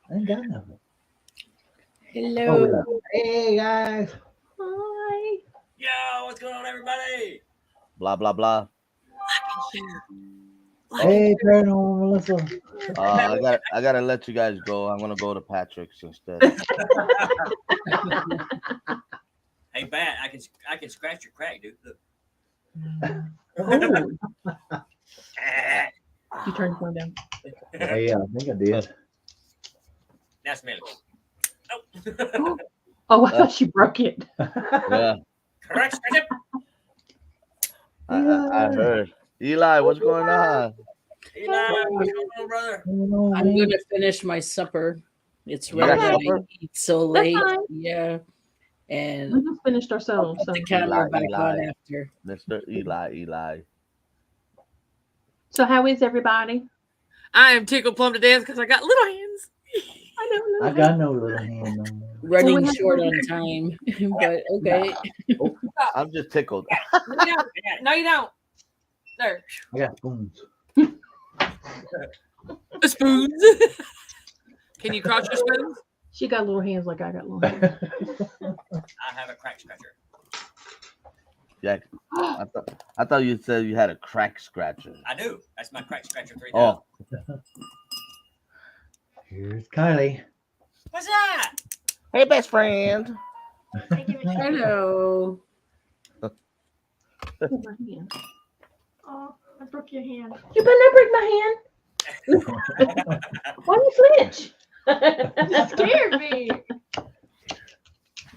I ain't got nothing. Oh, Hello. hey guys. Hi. Yo, what's going on, everybody? Blah blah blah. Hey, Paranormal Melissa. I gotta let you guys go. I'm gonna go to Patrick's instead. Hey, Bat, I can scratch your crack, dude. Look. Oh, you turned the phone down. Hey, I think I did. Now smell it. Oh, I thought she broke it. Yeah, Correct, scratch it. I heard. Eli, what's going on? Eli, what's going on, brother? I'm going to finish my supper. It's You got ready. supper? I eat so That's late. fine. Yeah. We And just finished ourselves. So, put the camera back Eli. on after. Mr. Eli. so how is everybody? I am tickled plumb to death because I got little hands. I don't know. I got no little hand no more. Running we have short to- on time. But okay. I'm just tickled. No, you don't. No, you don't. There. I got spoons. Spoons. Can you cross your spoons? She got little hands like I got little hands. I have a crack scratcher. Yeah, I thought you said you had a crack scratcher. I do. That's my crack scratcher 3000. Oh, Here's Kylie. What's that? hey, best friend. Hello. Oh, my hand. Oh, I broke your hand. You better not break my hand. Why you flinch? That scared me.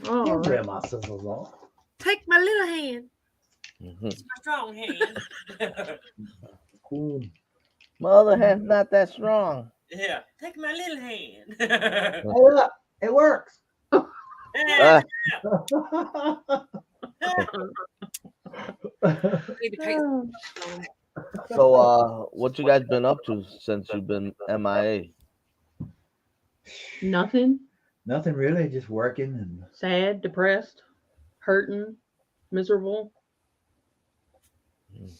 Oh, Don't wear my scissors off. Take my little hand. Mhm. It's my strong hand. Spoon. My other hand's not that strong. Yeah, take my little hand. Hey, look, it works. Yeah. Maybe take So, what you guys been up to since you've been MIA? nothing. Nothing really, just working and Sad, depressed, hurting, miserable.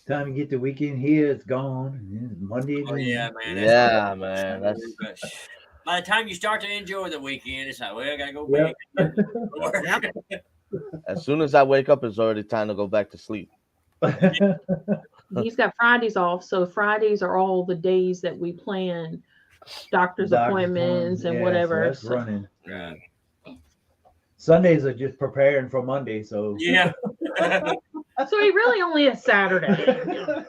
time to get the weekend here, it's gone. And then Monday Oh, again. yeah, man. Yeah, man. That's By the time you start to enjoy the weekend, it's like, well, I gotta go Yep. back. as soon as I wake up, it's already time to go back to sleep. He's got Fridays off, so Fridays are all the days that we plan doctor's appointments and Yeah, so whatever. that's So- running. Yeah. Sundays are just preparing for Monday, so Yeah. So he really only has Saturday.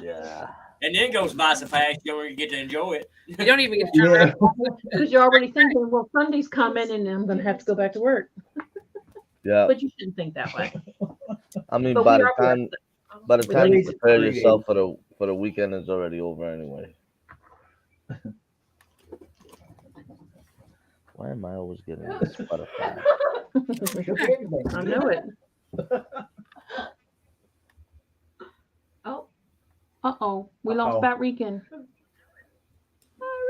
Yeah. And then goes by so fast you don't even get to enjoy it. You don't even get to turn Yeah. around. Because you're already thinking, well, Sunday's coming and I'm going to have to go back to work. Yeah. But you shouldn't think that way. I mean, But by we the are time by the But time at you least prepare 3 yourself for the weekend, it's already over anyway. Why am I always getting this butterfly? I know it. Oh. Uh-oh. We lost Uh-oh. Bat Rican.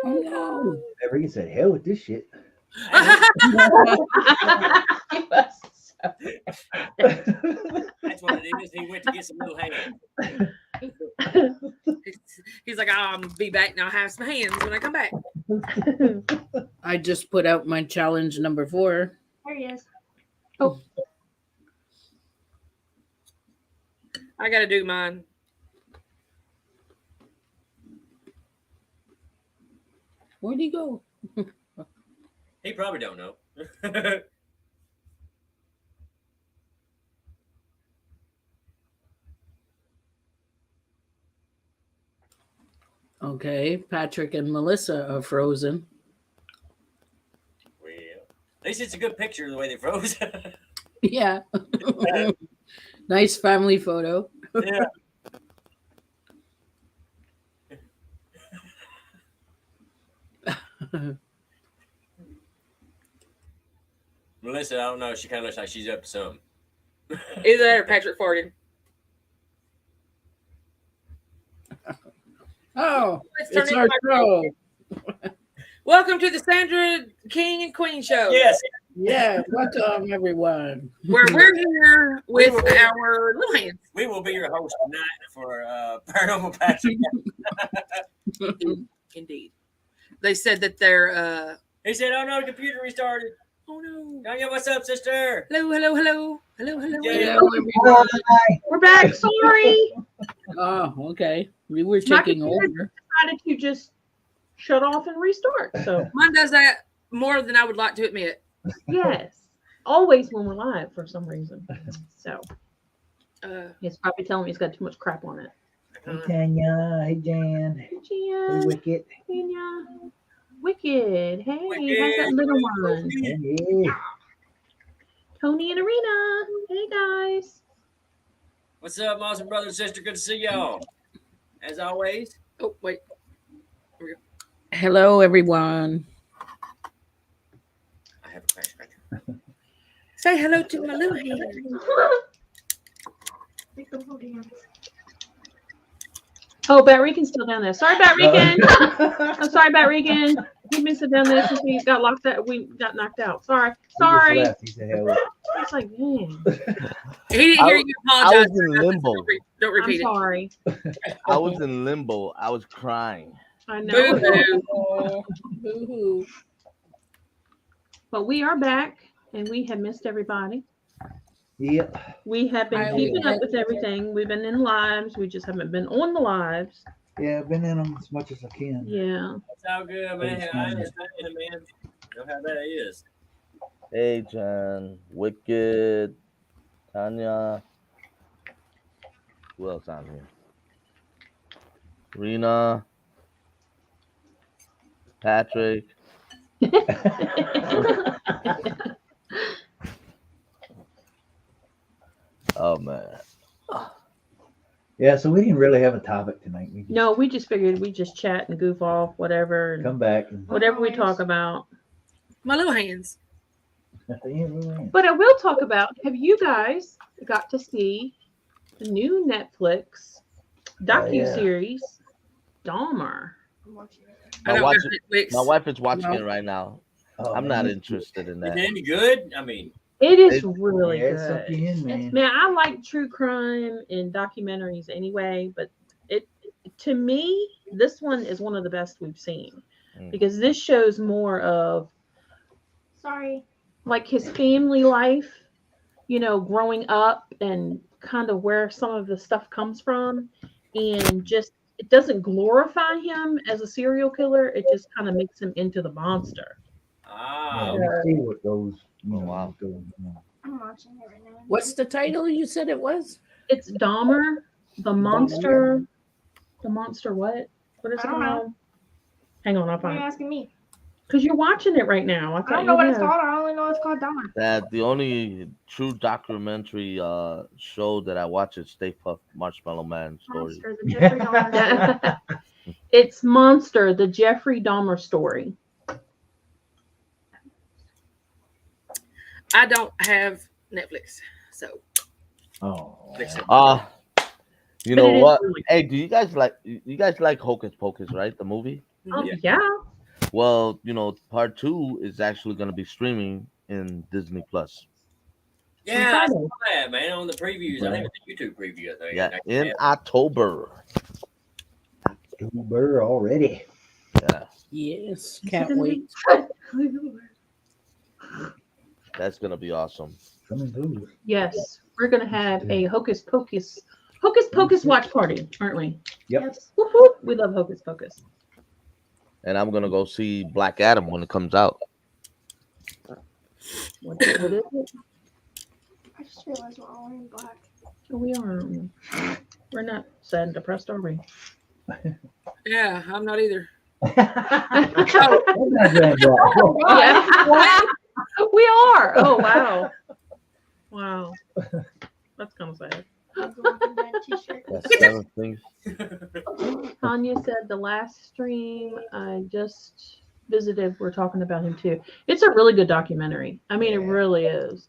Oh no. Regan said, hell with this shit. That's what it is. He went to get some little hand. He's like, I'll be back now. Have some hands when I come back. I just put out my challenge number 4. There he is. I got to do mine. Where'd he go? He probably don't know. Okay, Patrick and Melissa are frozen. Well, at least it's a good picture of the way they froze. Yeah. Nice family photo. Yeah. Melissa, I don't know. She kind of looks like she's up to something. Either that or Patrick farted. Oh, Let's turn it's it our back show. Welcome to the Sandra King and Queen show. Yes. Yeah, welcome everyone. Where we're here with our little hands. We will be your host tonight for Paranormal Patrick. Indeed. they said that they're He said, "Oh no, the computer restarted." oh no. Tanya, what's up, sister? Hello, hello, hello. Hello, hello, Yeah. hello. Hello, everyone. We're back. Sorry. Oh, okay. We were My taking computer over. decided to just shut off and restart. So Mine does that more than I would like to admit. yes, always when we're live for some reason. So it's probably telling me it's got too much crap on it. Hey Tanya, hey Jan, hey Gian, Wicket. Tanya, Wicked. Hey, how's Wicked. that little one? Hey. Tony and Arena. Hey guys. What's up, awesome brother and sister? Good to see y'all. As always. Oh, wait. Hello, everyone. I have a crack scratcher. Say hello to my little hand. Oh, Bat Regan's still down there. Sorry, Bat Regan. I'm sorry, Bat Regan. You've been sitting down there since we got locked out. We got knocked out. Sorry. He just Sorry. left. He said, "Hello." It's like, man, He didn't hear you I apologize. was in limbo. Don't I'm repeat it. sorry. I was in limbo. I was crying. I know. Oh, boo-hoo. But we are back and we have missed everybody. Yep. We have been I keeping will. up with everything. We've been in lives. We just haven't been on the lives. Yeah, I've been in them as much as I can. Yeah. It's all good, man. I understand, man. You know how that is. Hey, Jan, Wicked, Tanya. Who else on here? Rena, Patrick. Oh man. Yeah, so we didn't really have a topic tonight. We just No, we just figured we'd just chat and goof off, whatever, and come back and whatever we talk about. My little hands. But I will talk about, have you guys got to see the new Netflix docuseries, Dahmer? I My don't wife, got Netflix. my wife is watching No. it right now. Oh, I'm man, not interested in Is that. it any good? I mean, It is It- really yeah, it's up good. to you, man. Man, I like true crime and documentaries anyway, but it to me, this one is one of the best we've seen Mm. because this shows more of like his family life, you know, growing up and kind of where some of the stuff comes from, and just it doesn't glorify him as a serial killer. It just kind of makes him into the monster. Yeah, we see what goes. You Oh, know, wow. what goes on. I'm watching it right now. What's the title you said it was? It's Dahmer, the monster. The monster what? What is it I don't know. called? Hang on, I'll Why are you find it. asking me? Because you're watching it right now. I thought don't know you what it's know. called. I only know it's called Dahmer. That the only true documentary show that I watch is Stay Puft Marshmallow Man story. Monster, the Jeffrey Dahmer story. It's Monster, the Jeffrey Dahmer story. I don't have Netflix, so Oh, fix it. You But know it is what? really- Hey, do you guys like Hocus Pocus, right? The movie? Oh, Yeah. yeah. Well, part 2 is actually going to be streaming in Disney Plus. yeah, I saw that, man, on the previews. I think it was a YouTube preview, I think. Yeah, in October. Uber already. Yeah, Yes, Is it can't gonna wait. that's going to be awesome. Coming through. Yes, we're gonna have a Hocus Pocus watch party, aren't we? Yep. Yes. Whoop, whoop. We love Hocus Pocus. And I'm going to go see Black Adam when it comes out. What is it? I just realized we're all in black. We are. We're not sad and depressed, are we? Yeah, I'm not either. Yeah. We are. Oh wow. Wow. That's kind of sad. I'm going to that t-shirt. That's 7 things. Tanya said the last stream I just visited, we're talking about him too. It's a really good documentary. I mean, it Yeah. really is.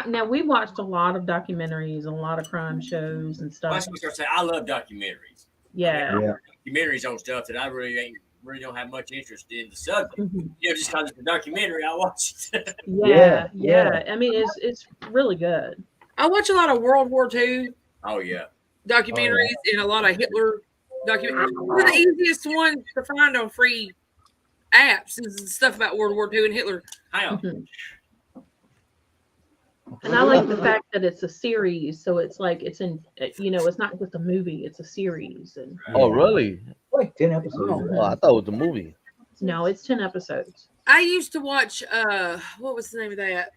Now we watched a lot of documentaries and a lot of crime shows and Well, stuff. that's what I start saying. I love documentaries. Yeah. Yeah. Documentaries on stuff that I really don't have much interest in the subject. Mhm. You know, just because it's a documentary, I watch it. Yeah, Yeah. yeah. I mean, it's really good. I watch a lot of World War II Oh yeah. documentaries and a lot of Hitler documentaries. They're the easiest ones to find on free apps and stuff about World War II and Hitler. How? Mhm. And I like the fact that it's a series, so it's like it's in, it's not just a movie; it's a series. And Oh, really? Like 10 episodes. Oh, I thought it was a movie. no, it's 10 episodes. I used to watch. What was the name of that?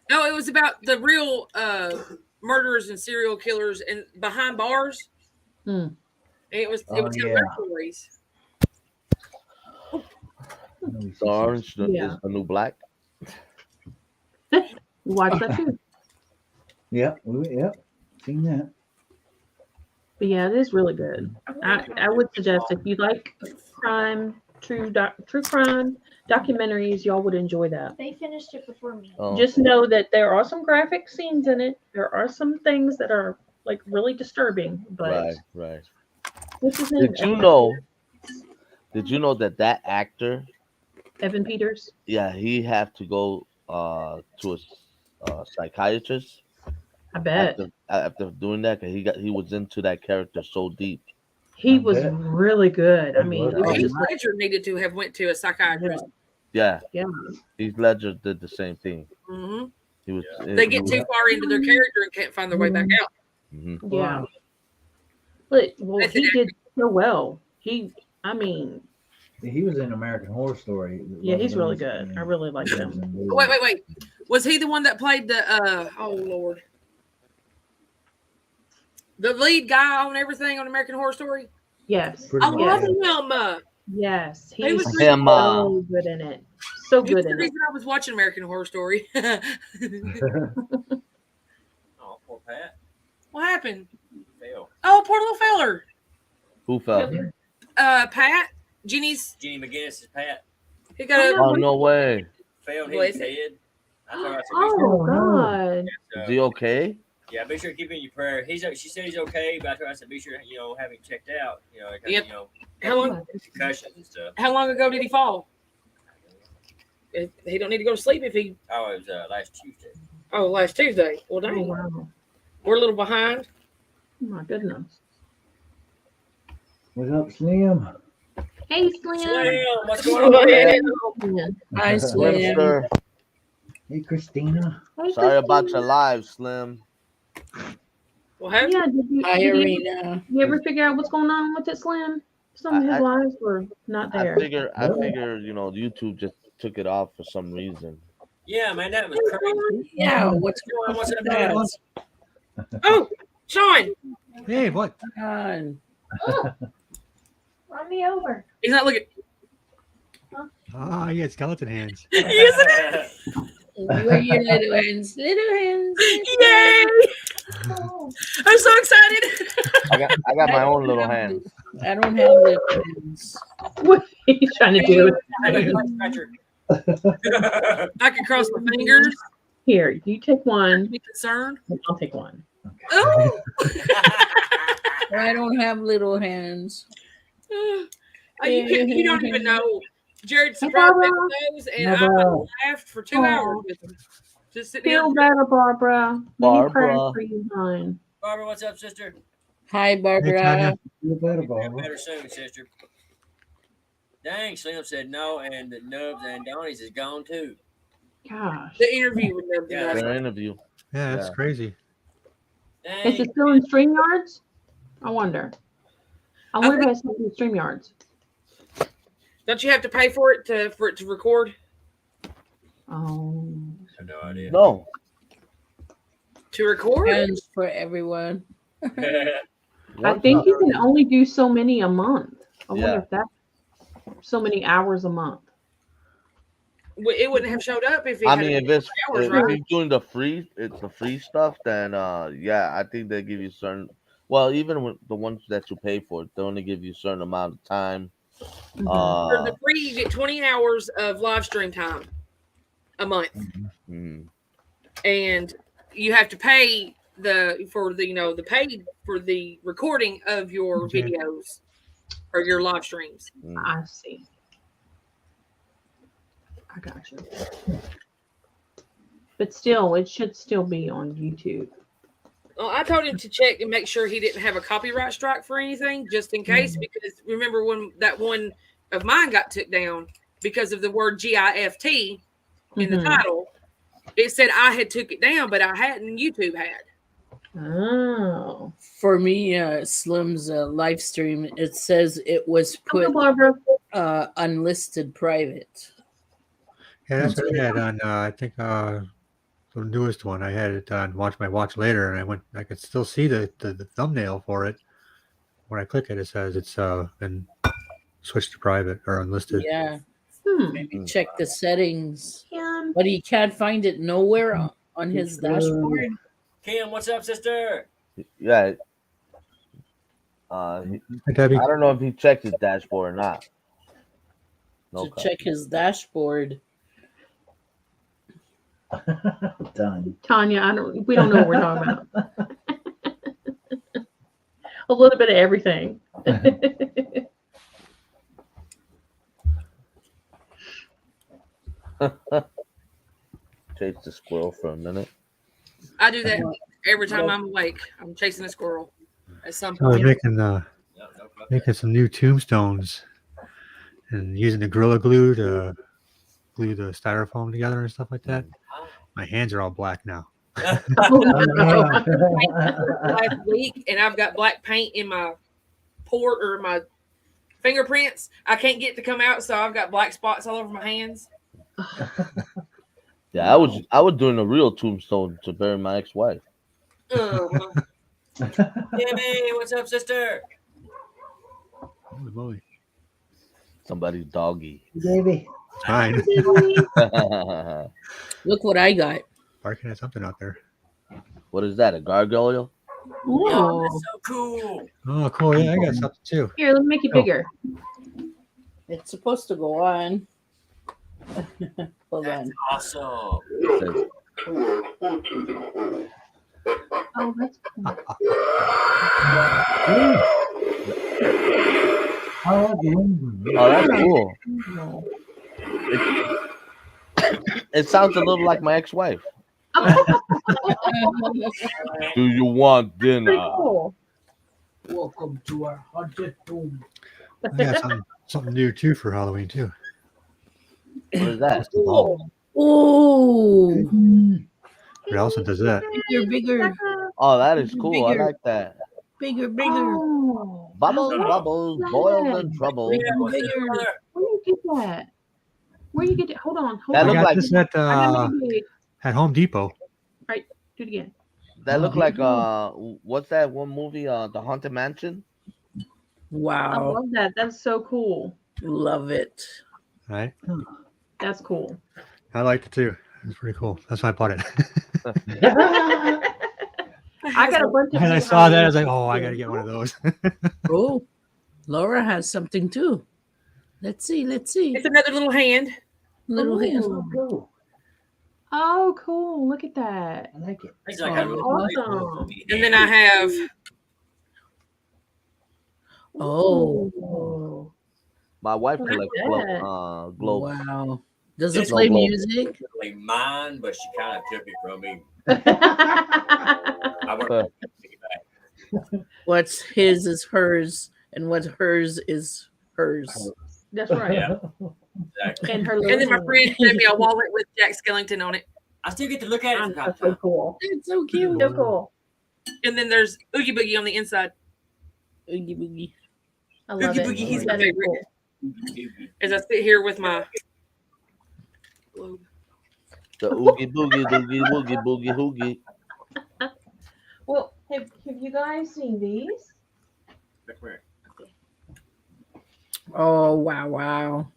No, it was about the real murderers and serial killers and behind bars. Hmm. And it was Oh, telling yeah. their stories. The orange Yeah. is the new black. Watch that too. Yep, seen that. But yeah, it is really good. I would suggest if you like crime, true crime documentaries, y'all would enjoy that. They finished it before me. Oh, Just know that there are some graphic scenes in it. There are some things that are like really disturbing. But right. what's his name? Did you know? Did you know that actor? Evan Peters? Yeah, he had to go to a psychiatrist I bet after doing that, because he was into that character so deep. he I was bet. really good. I mean, was. it was Heath just like, Ledger needed to have went to a psychiatrist. Yeah, yeah. Heath Ledger did the same thing. Hmm He was. They get too far into their character and can't find their way back out. Mhm. Yeah. But well, That's he an did so well. He He was in American Horror Story. yeah, he's really good. I really like him. Wait. Was he the one that played the oh Lord. The lead guy on everything on American Horror Story? Yes. Pretty I much. love him. Yes. He He's was Him, so good in it. So He's good the in it. reason I was watching American Horror Story. Oh, poor Pat. What happened? Fail. Oh, poor little feller. Who fell? Pat, Jenny's. Jenny McGinnis is Pat. He got a. Oh, no way. Failed What his is it? head. I told her, I said, Oh God. Is he okay? yeah, be sure to keep him in your prayer. She said he's okay, but I told her, I said, be sure, have him checked out. Yep. How long? Concussions and stuff. How long ago did he fall? He don't need to go to sleep if he. Oh, it was last Tuesday. Oh, last Tuesday. Well, Oh, dang, wow. we're a little behind. Oh, my goodness. What's up, Slim? Hey, Slim. Slim, what's Go going on? ahead. Slim. I swear. Slimster, Hey, Christina. Hey, sorry about Christina. your live, Slim. Well, how? Yeah, Hi, did Arena. you ever figure out what's going on with it, Slim? Some of his I- lives were not I there. figure, YouTube just took it off for some reason. Yeah, man, that was crazy. Yeah, what's What's up, going man? Oh, Sean. Hey, what? on? Run me over. He's not looking. Ah, you got skeleton hands. Isn't it? Where your little hands? Little hands. Yay! Oh, I'm so excited. I got my own little hand. I don't have little hands. What are you trying to do? I got a butt scratcher. I can cross my fingers. Here, you take one. Be concerned. And I'll take one. Oh. I don't have little hands. You don't even know. Jared surprised me with those, and I Never. laughed for 2 hours with him. Just sitting Feel there. better, Barbara. Many Barbara. prayers for you, hon. Barbara, what's up, sister? Hi, Hey, Barbara. Tanya. Feel better, Feel Barbara. better soon, sister. Dang, Slim said no, and the Nubs and Donnie's is gone too. Gosh. The interview with them. Yeah. Their interview. Yeah, that's Yeah. crazy. Is Dang. it still in StreamYards? I wonder. I wonder if it's still in StreamYards. Don't you have to pay for it to record? Oh. I have no idea. No. To record? Hands for everyone. I think you can only do so many a month. I wonder Yeah. if that's so many hours a month. It wouldn't have showed up if it I had mean, if hours, if right? you're doing it's the free stuff, then yeah, I think they give you certain. Well, even with the ones that you pay for, they only give you a certain amount of time. Mhm. For the free, you get 20 hours of live stream time a month, mm, and you have to pay the paid for the recording of your Okay. videos or your live streams. mm. I see. I got you. But still, it should still be on YouTube. Well, I told him to check and make sure he didn't have a copyright strike for anything, just in case. Because remember when that one of mine got took down because of the word GIFT in the title. It said I had took it down, but I hadn't. YouTube had. Oh. For me, Slim's live stream, it says it was Hello, put Barbara. unlisted private. Yeah, that's what I had on. I think the newest one. I had it on Watch My Watch Later, and I could still see the thumbnail for it. When I click it, it says it's been switched to private or unlisted. Yeah. Hmm. Maybe check the settings. Kim. But he can't find it nowhere on his dashboard. Kim, what's up, sister? Yeah. Hi, Debbie. I don't know if he checked his dashboard or not. To check his dashboard. Done. Tanya, we don't know what we're talking about. A little bit of everything. Chase the squirrel for a minute. I do that every time I'm awake. I'm chasing a squirrel at some I was point. making some new tombstones and using the Gorilla Glue to glue the styrofoam together and stuff like that. My hands are all black now. Last week, and I've got black paint in my port or my fingerprints. I can't get to come out, so I've got black spots all over my hands. Yeah, I was doing a real tombstone to bury my ex-wife. Jimmy, what's up, sister? Holy moly. Somebody's doggy. Baby. It's fine. Look what I got. Barking at something out there. What is that? A gargoyle? Oh, that's so cool. Oh, cool. Yeah, I got something too. Here, let me make it bigger. It's supposed to go on. Hold That's on. awesome. Oh, that's cool. Oh, that's cool. It sounds a little like my ex-wife. Do you want Pretty dinner? cool. Welcome to our haunted home. I got something new too for Halloween too. What is that? Oh, It also does that. bigger, Oh, that is cool. I Bigger. like that. bigger. Oh, Bubbles, bubbles, boiled in trouble. Yeah, what's this, Bigger. brother? where you get that? Where you get it? Hold on. Hold That I on. look got like- this at I gotta make it big. at Home Depot. Do it again. That looked like what's that one movie? The Haunted Mansion. I Wow, love that. That's so cool. love it. Right? That's cool. I liked it too. It's pretty cool. That's why I bought it. I got a bunch of. And I new saw that. I was Halloween like, oh, I stuff got to get one of those. Oh, Laura has something too. Let's see. It's another little hand. Little hand. Ooh. Cool. Oh, cool. Look at that. I like it. He's like, Oh, awesome. And then I have Oh, Ooh. My wife Look at collects that. globes. wow. Does it This play globe. music? really mine, but she kind of took it from me. I want to take it back. What's his is hers, and what's hers is hers. That's right. Yeah. Exactly. And her and then my little friend sent me a wallet with Jack Skellington on it. I still get to look at it from time That's to so time. cool. It's so cute. So cool. And then there's Oogie Boogie on the inside. Oogie boogie. I love Oogie it. Boogie, he's my That is favorite. cool. As I sit here with my globe. The oogie boogie doogie woogie boogie hoogie. Well, have you guys seen these? Come here. Oh wow.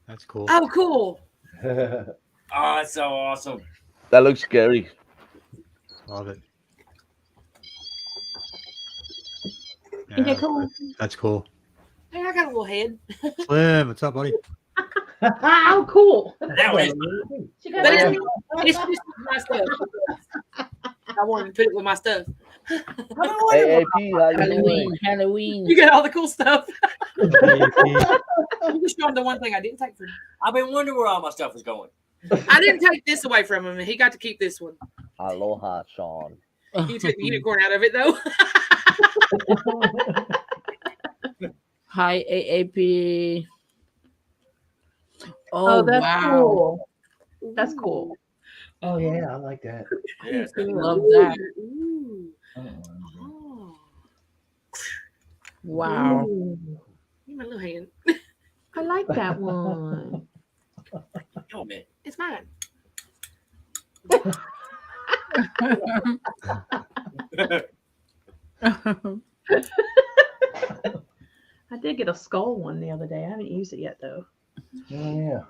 That's cool. Oh, cool. Oh, that's so awesome. That looks scary. Love it. Isn't that cool? That's cool. Hey, I got a little head. Slim, what's up, buddy? Oh, cool. Now it's She got That that. is, it's just my stuff. I wanted to put it with my stuff. AAP, how you doing? Halloween. You got all the cool stuff. AAP. You just showed him the one thing I didn't take from him. I've been wondering where all my stuff was going. I didn't take this away from him, and he got to keep this one. Aloha, Sean. You took the unicorn out of it, though. Hi AAP. Oh, Oh, that's wow. cool. That's cool. Oh yeah, I like that. Yeah, it's got Love that. Ooh. Oh, Oh. Wow. Ooh, Give me my little hand. I like that one. Come on, man. It's mine. I did get a skull one the other day. I haven't used it yet though. oh yeah.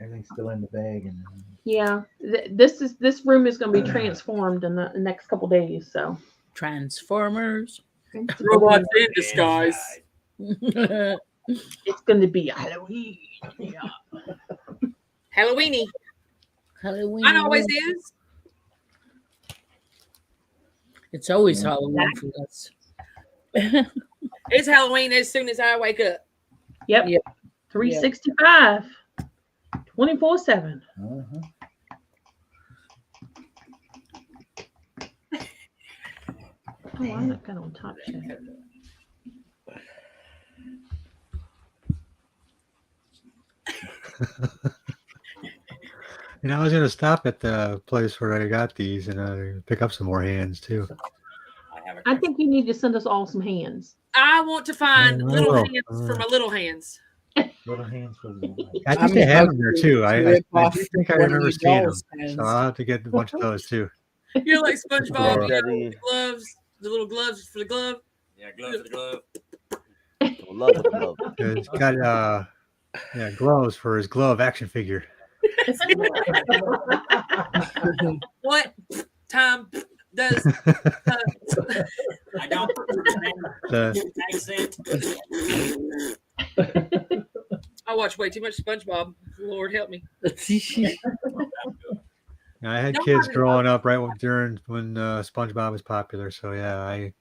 Everything's still in the bag and Yeah, this room is going to be transformed in the next couple days. So Transformers. Robots in disguise. it's going to be Halloween. Yeah. Halloweeny. Halloween. Mine always is. It's always Halloween for us. It's Halloween as soon as I wake up. Yep. Yep. 365. 24/7. uh-huh. Oh, I'm not going on top yet. I was gonna stop at the place where I got these and pick up some more hands too. I think you need to send us all some hands. I want to find I little will. hands for my little hands. Little hands for the white. I think I'm they have about them there to too. I rip do off think I one of remember your seeing them. dolls' So hands. I'll have to get a bunch of those too. You're like SpongeBob. Yeah, You Daddy. know, the gloves, the little gloves for the glove. Yeah, glove for the glove. Love with love. He's got gloves for his glove action figure. What time does I don't The- accent. I watch way too much SpongeBob. Lord help me. I had No, kids I- growing up right during when SpongeBob was popular. So yeah, I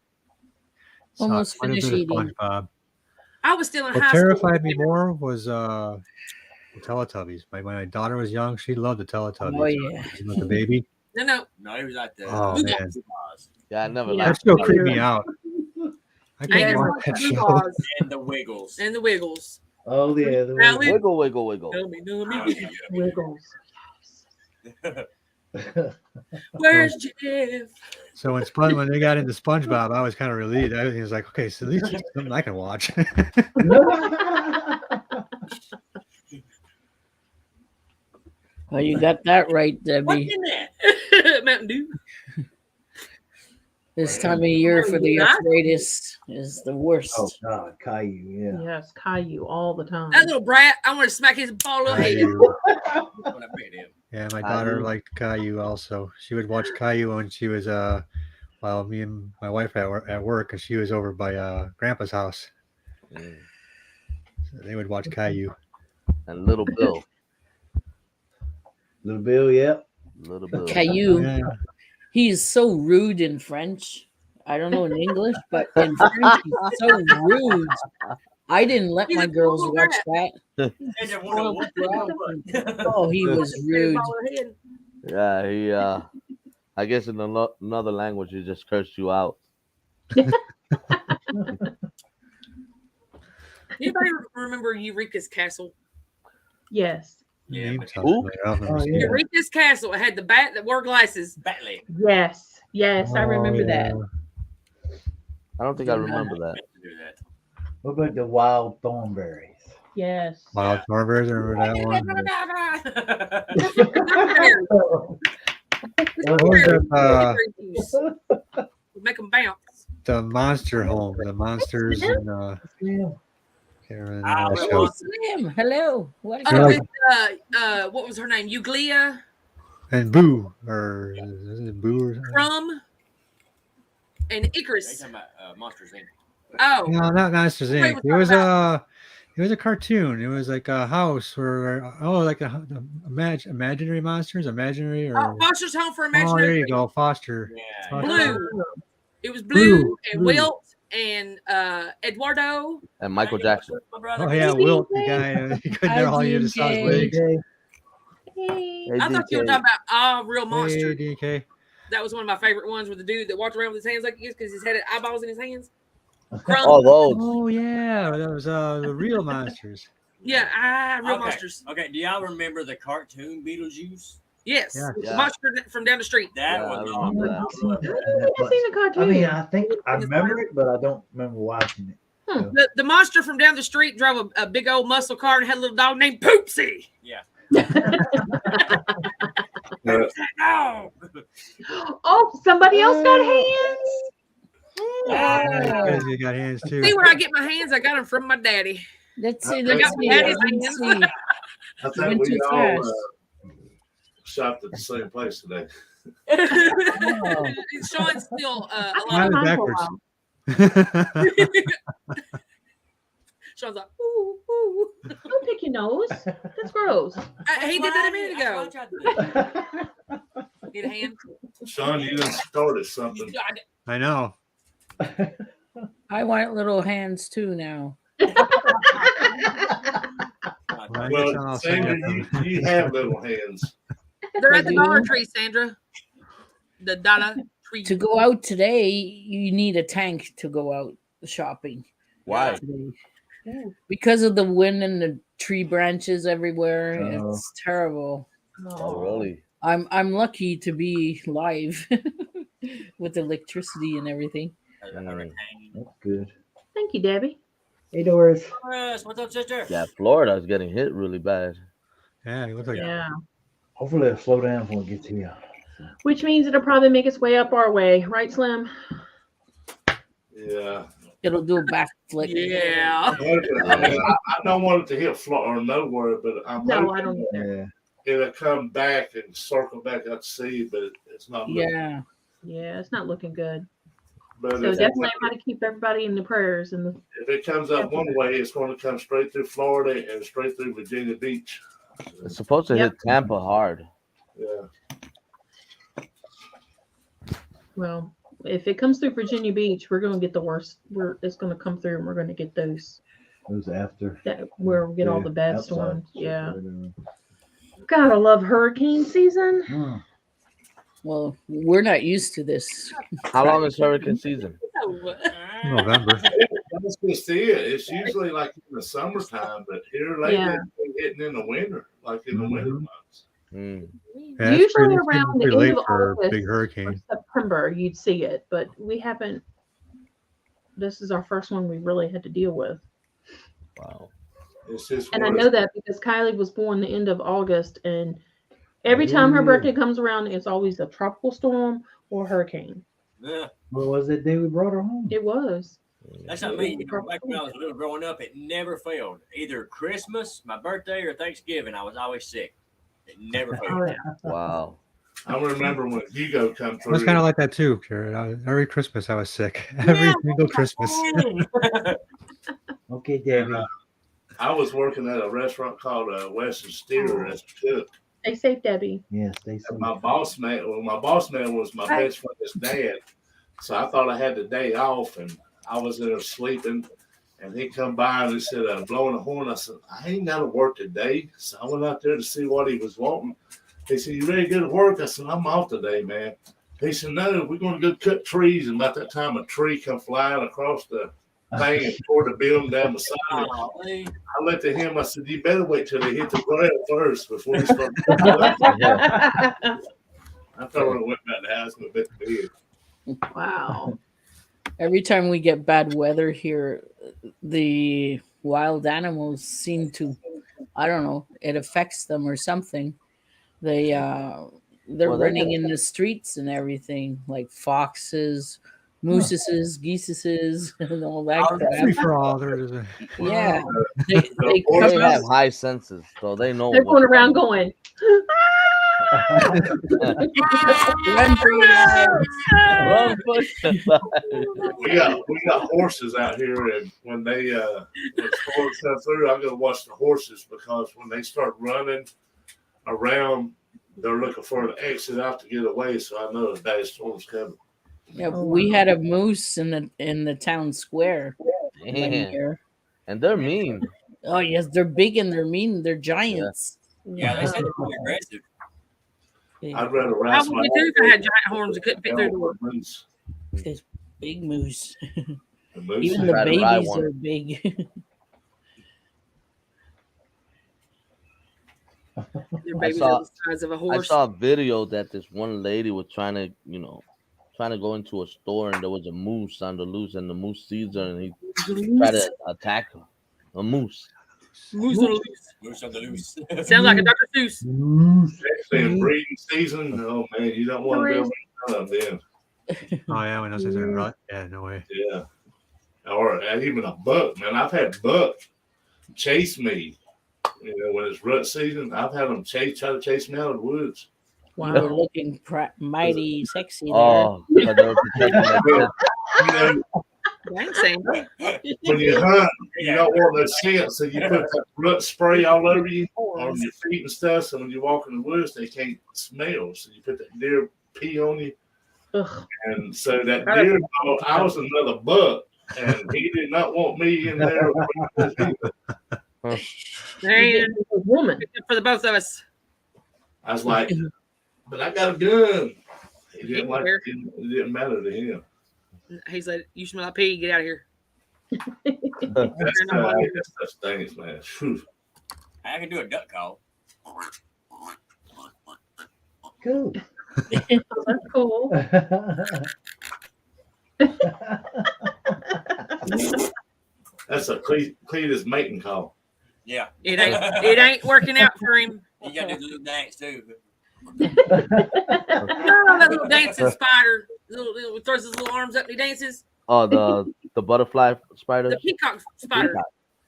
saw Almost quite a bit finished of eating. SpongeBob. I was still in What high school. terrified me more was the Teletubbies. When my daughter was young, she loved the Teletubbies. Oh, yeah. Even with the baby. No. No, he was like the. Oh, man. Yeah, I never Yeah. That liked show it. creeped me out. I I can't just watch watched that the show. Boobas And the Wiggles. and the Wiggles. Oh yeah, the Now, way- Wiggle, wiggle, wiggle. Tell me, Oh, yeah. Wiggles. where's Jeff? So when they got into SpongeBob, I was kind of relieved. I was like, okay, so at least it's something I can watch. Oh, you got that right, What's Debbie. in that? Mountain Dew. This time of year for the Yeah. arthritis is the worst. oh God, Caillou, yeah. Yes, Caillou all the time. That little brat, I want to smack his ball little head. Caillou. When I met him. Yeah, my daughter Caillou. liked Caillou also. She would watch Caillou when she was while me and my wife at work, and she was over by Grandpa's house. Mm. So they would watch Caillou. And Little Bill. Little Bill, yep. Little Bill. Caillou. Yeah. He is so rude in French. I don't know in English, but in French, he's so rude. I didn't let He's my a girls little watch rat. that. And then one of the- Oh, he was rude. Ball of head. Yeah, he I guess in another language he just cursed you out. Anybody remember Eureka's Castle? Yes. Yeah, Name but- something Who? like that. I don't remember Oh, seeing yeah. it. Eureka's Castle. It had the bat that wore glasses. Batley. Yes. Yes, I Oh, remember that. yeah. I don't think I remember that. Meant to do that. What about the wild thornberries? Yes. Wild Thornberries, I remember that one. What was that, Make them bounce. the Monster Home, the monsters and Yeah. can't remember Ah, that well, show. Slim, hello. What Oh, like- with, what was her name? Euglia And Boo, or is it Boo or something? Crumb and They Icarus. talking about Monsters Inc. Oh, No, not Monsters Wait, Inc. we're talking It was a cartoon. It was like a house where like imaginary monsters, imaginary or Foster's Home for oh, there Imaginary. you go, Foster. Yeah. Foster. Blue. It was Blue, Blue, and Blue. Wilt and Eduardo. And Michael Jackson. My brother. Oh yeah, Wilt, the guy he couldn't Hi, all you just saw his DK. legs. Okay. Hey. Hey, I thought you were DK. talking about All Real Hey, Monsters. DK. That was one of my favorite ones with the dude that walked around with his hands like this because he's had eyeballs in his hands. Crumb. Oh, those. Oh yeah, that was the real monsters. Yeah, real Okay. monsters. Okay. Do y'all remember the cartoon Beetlejuice? Yes, Yeah. the Yeah. monster from down the street. That Yeah, was I awesome. remember I that. loved I that. don't think I've seen the cartoon. I mean, I think I remember it, but I don't remember watching it. So, The monster from down the street drove a big old muscle car and had a little dog named Poopsie. Yeah. No. Oh, somebody else got hands. Yeah, you got hands too. See where I get my hands? I got them from my daddy. Let's see. I Let's got see. daddy's Let's hands. see. I You think went we too all fast. shopped at the same place today. Oh. Sean's still Mine alive. is Time for a backwards. while. Sean's like, ooh, ooh. Don't pick your nose. That's gross. He did that a minute ago. That's what I tried to do. Need a hand? Sean, you done started something. I know. I want little hands too now. When I get some, I'll Well, send Sandra, you some. you have little hands. They're at I the do. Dollar Tree, Sandra. The Dollar Tree. To go out today, you need a tank to go out shopping Why? today. Because of the wind and the tree branches everywhere. Oh. It's terrible. Oh, really? I'm lucky to be live with electricity and everything. That's good. Thank you, Debbie. Hey, Doris. Doris, what's up, sister? Yeah, Florida's getting hit really bad. Yeah, it looks like Yeah. Hopefully it'll slow down when it gets here. Which means it'll probably make its way up our way, right, Slim? Yeah. It'll do a backflip. Yeah. I don't want it to hit Florida or nowhere, but I'm No, hoping I don't either. Yeah. it'll come back and circle back out to sea, but it's not. looking- Yeah. Yeah, it's not looking good. But So if, definitely I'm going to keep everybody in the prayers. And if it comes up one way, it's going to come straight through Florida and straight through Virginia Beach. It's supposed to Yep. hit Tampa hard. Yeah. well, if it comes through Virginia Beach, we're going to get the worst. It's going to come through, and we're going to get those Who's after? that where we get all the bad outside storms. shit Yeah. they're doing. God, I love hurricane season. Hmm. Well, we're not used to this. How long is hurricane season? November. That's just see it. It's usually like in the summertime, but here lately Yeah. it's been hitting in the winter, like in the winter months. Mm. Yeah, it's Usually it's getting around the pretty end late of for a August big or hurricane. September, you'd see it, but we haven't. This is our first one we really had to deal with. Wow. It's just And I worse. know that because Kylie was born the end of August, and every time her Ooh. birthday comes around, it's always a tropical storm or hurricane. Yeah. What was it day we brought her home? It was. That's not me. You know, back when I was little growing up, it never failed. Either Christmas, my birthday, or Thanksgiving, I was always sick. It never failed. Oh, yeah. Wow. I remember when Hugo come I through. was kind of like that too, Jared. Every Christmas I was sick. Every single Christmas. Okay, Debbie. I was working at a restaurant called Western Steer as a cook. Stay safe, Debbie. Yeah, stay safe. And my boss man was my best friend's dad. So I thought I had the day off, and I was there sleeping. And he come by and he said, blowing a horn. I said, I ain't got to work today. So I went out there to see what he was wanting. He said, you ready to go to work? I said, I'm off today, man. He said, no, we're going to go cut trees. And about that time, a tree come flying across the thing and tore the building down the side. Golly. I looked at him. I said, you better wait till they hit the ground first before you start. I thought when I went back to the house, I went back to bed. Wow. Every time we get bad weather here, the wild animals seem to, I don't know, it affects them or something. They're Well, they running can- in the streets and everything, like foxes, mooses, geeses, and all that Free crap. for all. There's a Yeah, they They come They out. have high senses, so they know. They're going what's around coming. going. Run for your lives. Run, push. We got horses out here, and when they when storms come through, I go watch the horses because when they start running around, they're looking for an exit out to get away. So I know a bad storm's coming. Yeah, we had a moose in the town square one Damn. year. And they're mean. Oh yes, they're big and they're mean. They're giants. Yeah, they said they're pretty aggressive. I'd rather I wrestle would be too if I had giant horns that couldn't fit through the door. moose. This big moose. The moose. Even the Try to ride babies one. are big. Their I babies saw are the size of a I horse. saw a video that this one lady was trying to, trying to go into a store and there was a moose on the loose and the moose sees her and he tried to attack her. A moose. Moose on the loose. Moose on the loose. Sounds like a Dr. Seuss. Actually, in breeding season, oh man, you don't want to be around them then. Oh yeah, when I was in a rut. Yeah, no way. Yeah. Or even a buck, man. I've had buck chase me. When it's rut season, I've had them try to chase me out of the woods. You were looking mighty sexy there. Oh, because they were protecting their kids. Dang, Sam. When you hunt, you don't want no scent, so you put that rut spray all over you, on your feet and stuff. So when you walk in the woods, they can't smell. So you put that deer pee on you. Ugh. And so that deer, I was another buck, and he did not want me in there. Man, woman. for the both of us. I was like, but I got a gun. He didn't like it. It didn't matter to him. He said, "You smell like pee. Get out of here." That's such things, man. Whew. I can do a duck call. Cool. That's cool. That's a Cletus mating call. Yeah. It ain't working out for him. You got to do the little dance too. Oh, that little dancing spider. Little throws his little arms up and he dances. Oh, the butterfly spider. The peacock spider.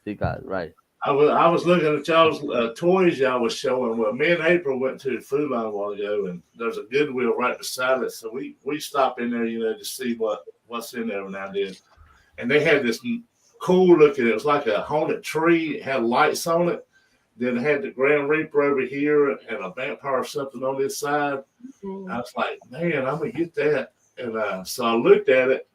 Peacock, right. I was looking at y'all's toys y'all was showing. Well, me and April went to the food line a while ago, and there's a Goodwill right beside it. So we stop in there, to see what's in there every now and then. And they had this cool looking. It was like a haunted tree. It had lights on it. Then it had the Grand Reaper over here and a vampire or something on this side. I was like, man, I'm gonna get that. And so I looked at it,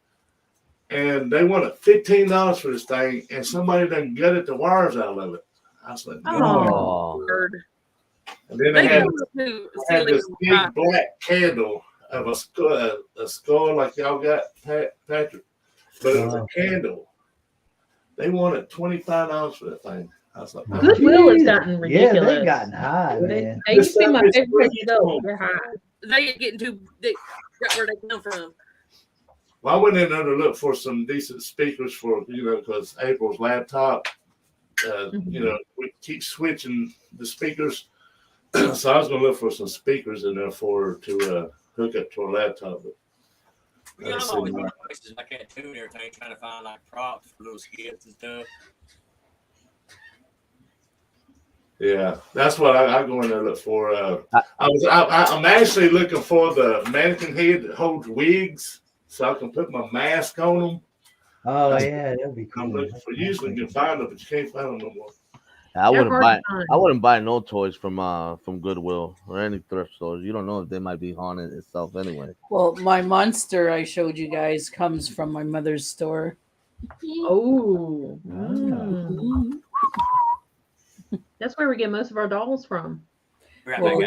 and they wanted $15 for this thing, and somebody done gutted the wires out of it. I was like, Oh. and then they had this big black candle of a skull like y'all got, Patrick, but it was a candle. They wanted $25 for that thing. I was like, Goodwill has gotten ridiculous. Yeah, they've gotten high, man. They used to be my favorite place to go. They're high. They ain't getting too big. That's where they come from. Well, I went in there to look for some decent speakers for, because April's laptop, we keep switching the speakers. So I was going to look for some speakers in there for her to hook up to her laptop. But I'm always looking for places like that too and everything, trying to find like props for little skits and stuff. yeah, that's what I go in there to look for. I'm actually looking for the mannequin head that holds wigs, so I can put my mask on them. Oh yeah, that'd be I'm cool. looking for. Usually you can find them, but you can't find them no more. I wouldn't buy no toys from Goodwill or any thrift stores. You don't know if they might be haunted itself anyway. Well, my monster I showed you guys comes from my mother's store. Oh. Mm. That's where we get most of our dolls from. Well,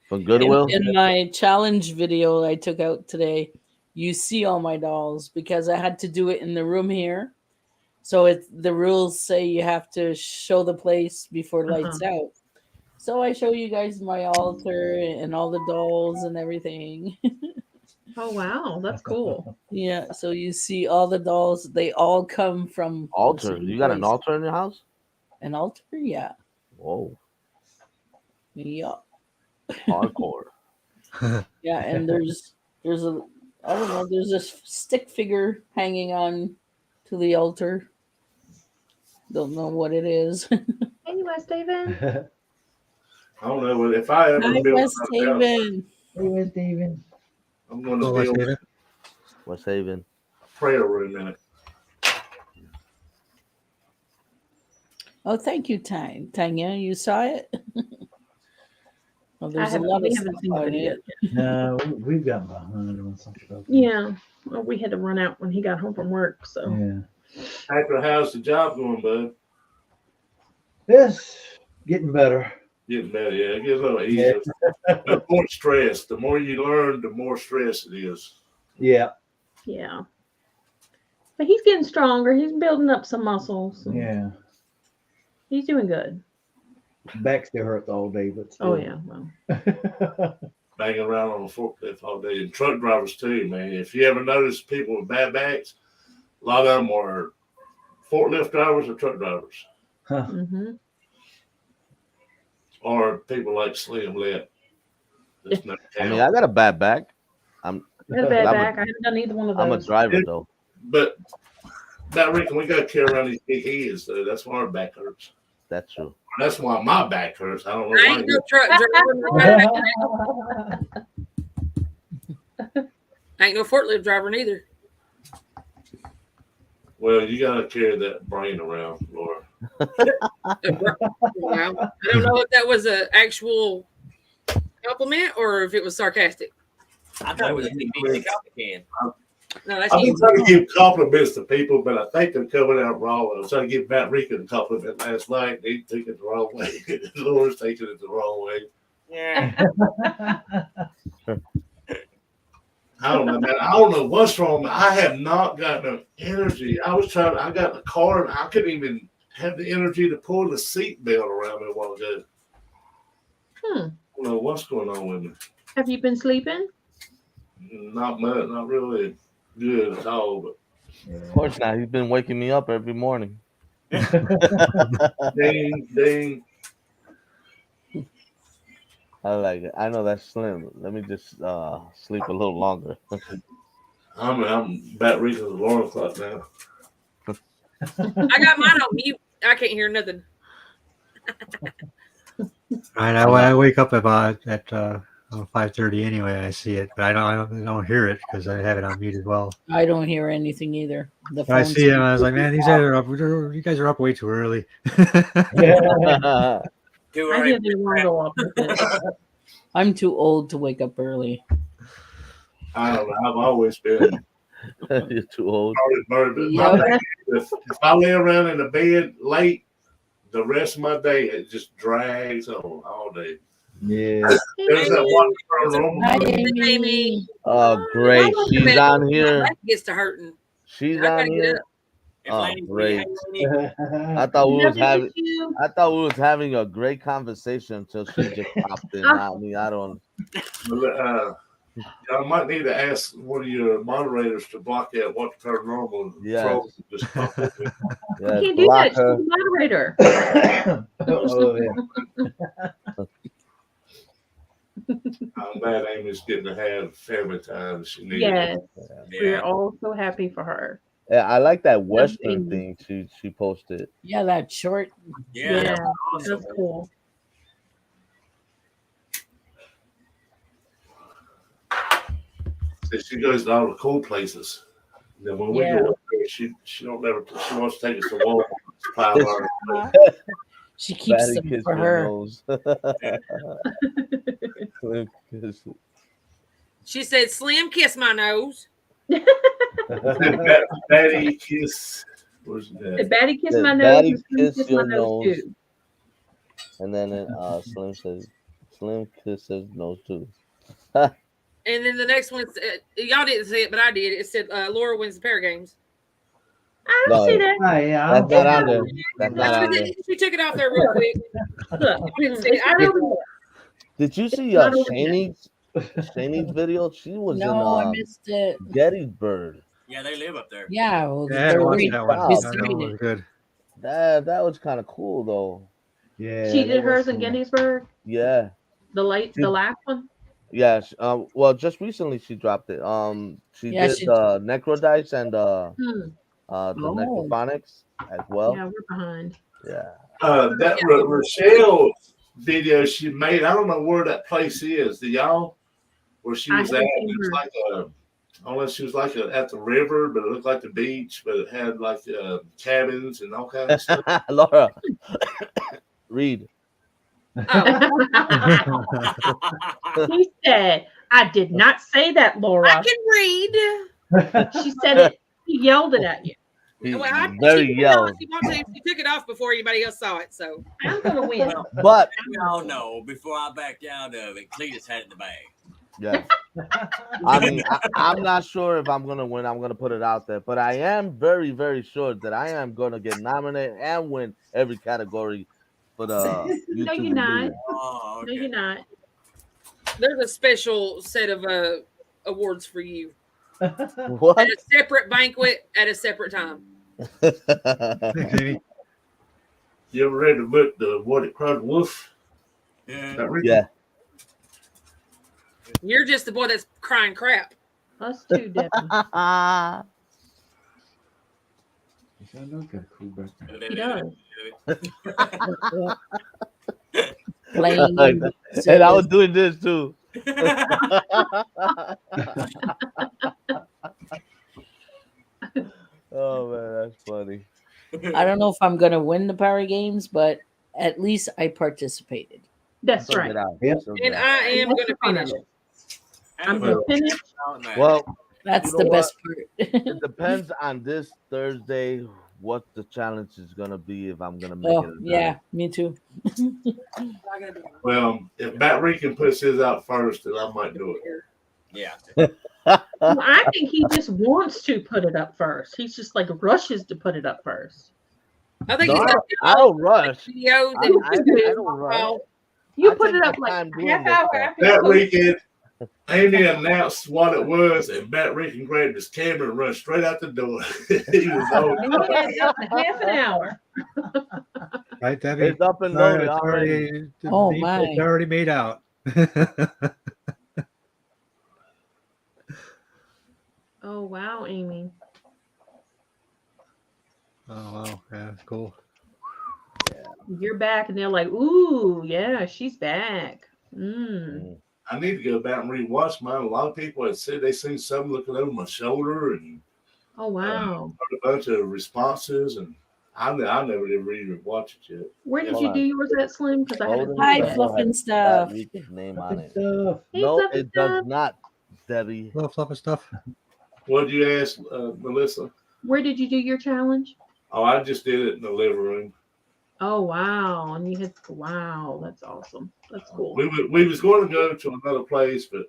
From Goodwill? in my challenge video I took out today, you see all my dolls because I had to do it in the room here. So the rules say you have to show the place before lights out. So I show you guys my altar and all the dolls and everything. Oh wow, that's cool. Yeah, so you see all the dolls. They all come from Altar. You got an altar in your house? An altar? Yeah. Whoa. Yeah. Hardcore. Yeah, and there's a I don't know, there's this stick figure hanging on to the altar. Don't know what it is. Hey West Haven. I don't know, but if I ever Hi, build West something else, Haven. Hey, West Haven. I'm going to build West Haven. a prayer room in it. Oh, thank you, Tanya. You saw it? Well, there's a lot we of haven't stuff seen the on video it. yet. No, we've gotten behind on some stuff. Yeah. Well, we had to run out when he got home from work. So Yeah. Patrick, how's the job going, bud? It's getting better. Getting better, yeah. It gets a little easier. No more stress. The more you learn, the more stress it is. Yeah. yeah. But he's getting stronger. He's building up some muscles. Yeah. He's doing good. back still hurts all day, but still. Oh yeah. Well, Banging around on a forklift all day. And truck drivers too, man. If you ever notice people with bad backs, a lot of them are forklift drivers or truck drivers. Huh. hmm Or people like Slim Lip. Just no I mean, count. I got a bad back. I'm I had a bad I'm back. I haven't done either one of I'm a those. driver though. But that Rick, we got to carry around these big heads, though. That's why our back hurts. That's true. That's why my back hurts. I don't know I why. ain't no truck driver. I ain't no forklift driver neither. Well, you got to carry that brain around, Laura. Wow. I don't know if that was an actual compliment or if it was sarcastic. I thought it was a big coffee can. No, that's I've been you. trying to give compliments to people, but I think they're coming out wrong. I was trying to give Matt Rican a compliment last night. He took it the wrong way. Laura's taking it the wrong way. Yeah. I don't know, man. I don't know what's wrong. I have not got no energy. I got in the car and I couldn't even have the energy to pull the seat belt around me a while ago. I don't know what's going on with me. Have you been sleeping? Not much, not really good at all, but Of course not. He's been waking me up every morning. ding, ding. I like it. I know that's slim. Let me just sleep a little longer. I'm bat reading the alarm clock now. I got mine on mute. I can't hear nothing. I wake up about at 5:30 anyway. I see it, but I don't hear it because I have it on mute as well. I don't hear anything either. The But I phone's- see it, and I was like, man, these guys are up. You guys are up way too early. Yeah. Too I early. hear the alarm go off. I'm too old to wake up early. I don't know. I've always been You're too old. bird, but Yeah. if I lay around in the bed late, the rest of my day it just drags on all day. Yeah. There's that one paranormal. Hi, Amy. Amy. Oh, great. She's on here. That gets to hurting. She's I gotta on get here. up. If Oh, Laney- great. Laney- I thought we was Nothing having. with you. I thought we was having a great conversation until she just popped in. I mean, I don't. I might need to ask one of your moderators to block out what paranormal Yes. trolls just pop up. You Yeah, can't do block that. She's her. a moderator. Oh, yeah. I'm glad Amy's getting to have family time she needs. Yes. We're Yeah. all so happy for her. Yeah, I like that Western Amy. thing she posted. Yeah, that short. Yeah. Yeah, Awesome. that's cool. So she goes to all the cool places. Then when we Yeah. go up there, she wants to take us to Walmart. 5 hours. She keeps Fatty them kiss for your her. nose. Slim kiss. She said, "Slim, kiss my nose." Daddy kiss. Where's The that? Batty kiss The my nose. Batty and Slim kiss my your nose nose. too. And then Slim says, Slim kisses nose too. And then the next one, y'all didn't see it, but I did. It said Laura wins the pair games. I don't No, see that. Oh, yeah. That's not on there. That's not on there. She took it off there real quick. Look, I didn't see it. I I didn't. don't. Did you see not over yet. Shane's video? She was No, I in missed it. Gettysburg. Yeah, they live up there. Yeah, well, Yeah, I they're watched re- that one. Wow. That one was good. That was kind of cool though. Yeah. She that did hers was in cool. Gettysburg. Yeah. The last one. Yeah. Well, just recently she dropped it. She Yeah, did she- Necrodice and the Oh. Necrophonics as well. Yeah, we're behind. Yeah. That Rochelle video she made, I don't know where that place is. Do y'all? Where she I was at? haven't seen It was her. like I don't know if she was like at the river, but it looked like the beach, but it had like cabins and all kinds of stuff. Laura, read. He said, "I did not say that, Laura." I can read. She said it. She yelled it at you. He Well, I, very she, yelled. she took it off before anybody else saw it. So I'm gonna win. But We all know before I backed out of it, Cletus had it in the bag. yeah. I mean, I'm not sure if I'm gonna win. I'm gonna put it out there, but I am very, very sure that I am gonna get nominated and win every category for the No, YouTube you're not. video. Oh, No, okay. you're not. There's a special set of awards for you What? at a separate banquet at a separate time. Thanks, Amy. You ever read the book, The What It Cried Wolf? Yeah. That read Yeah. You're just the boy that's crying crap. Us too, Debbie. I know got a cool back. He does. Playing And I was doing this too. Oh man, that's funny. I don't know if I'm gonna win the Power Games, but at least I participated. That's So right. get out. Yep. So And get out. I am That's going to the fun of finish it. it. I'm gonna finish. Well, That's You know the what? best part. it depends on this Thursday what the challenge is gonna be if I'm gonna make it. Oh or not. yeah, me too. Well, if Matt Regan puts his out first, then I might do it. Yeah. Well, I think he just wants to put it up first. He's just like rushes to put it up first. I think No, it's I don't rush. videos I, and I don't rush. oh, You I put take it my up like time doing half this hour stuff. after you Matt post it. Regan, Amy announced what it was, and Matt Regan grabbed his camera and ran straight out the door. He was And he had it up in half an hour. Right, Debbie? It's up and Sorry, loaded it's already. Oh, it's my. already made out. Oh wow, Amy. Oh wow, yeah, that's cool. You're back, and they're like, "Ooh, yeah, she's back." Mm. I need to go back and rewatch mine. A lot of people had said they seen something looking over my shoulder and Oh wow. heard a bunch of responses, and I never did really watch it yet. Where did Hold you on. do yours at, Slim? Because I haven't. Golden Hi, seen Fluff that. Fluff and has stuff. Matt Regan's name Look on at it. stuff. Hey, No, Fluff and it does stuff. not, Debbie. Little fluff and stuff. What did you ask, Melissa? Where did you do your challenge? Oh, I just did it in the living room. Oh wow, and you had wow, that's awesome. That's cool. We was going to go to another place, but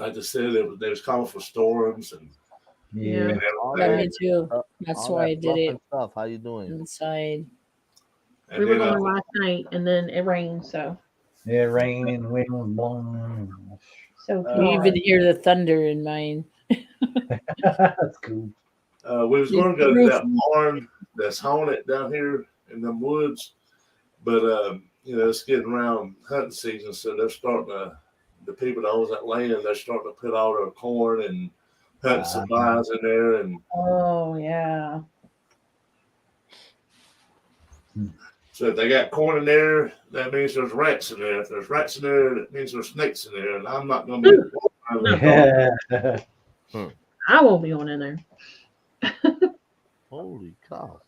I just said they was calling for storms and Yeah. and Yeah, everything. me too. That's All why that I did fluff it and stuff. How you doing? inside. And We were then, going last night, and then it rained, so Yeah, rain and wind was blowing. so You hard. even hear the thunder in mine. That's cool. we was going to go to that barn that's haunted down here in the woods, but it's getting around hunting season, so they're starting to. The people that owns that land, they're starting to put all their corn and hunting supplies in there, and Oh yeah. so if they got corn in there, that means there's rats in there. If there's rats in there, that means there's snakes in there, and I'm not going to be. Yeah. I won't be on in there. Holy cow!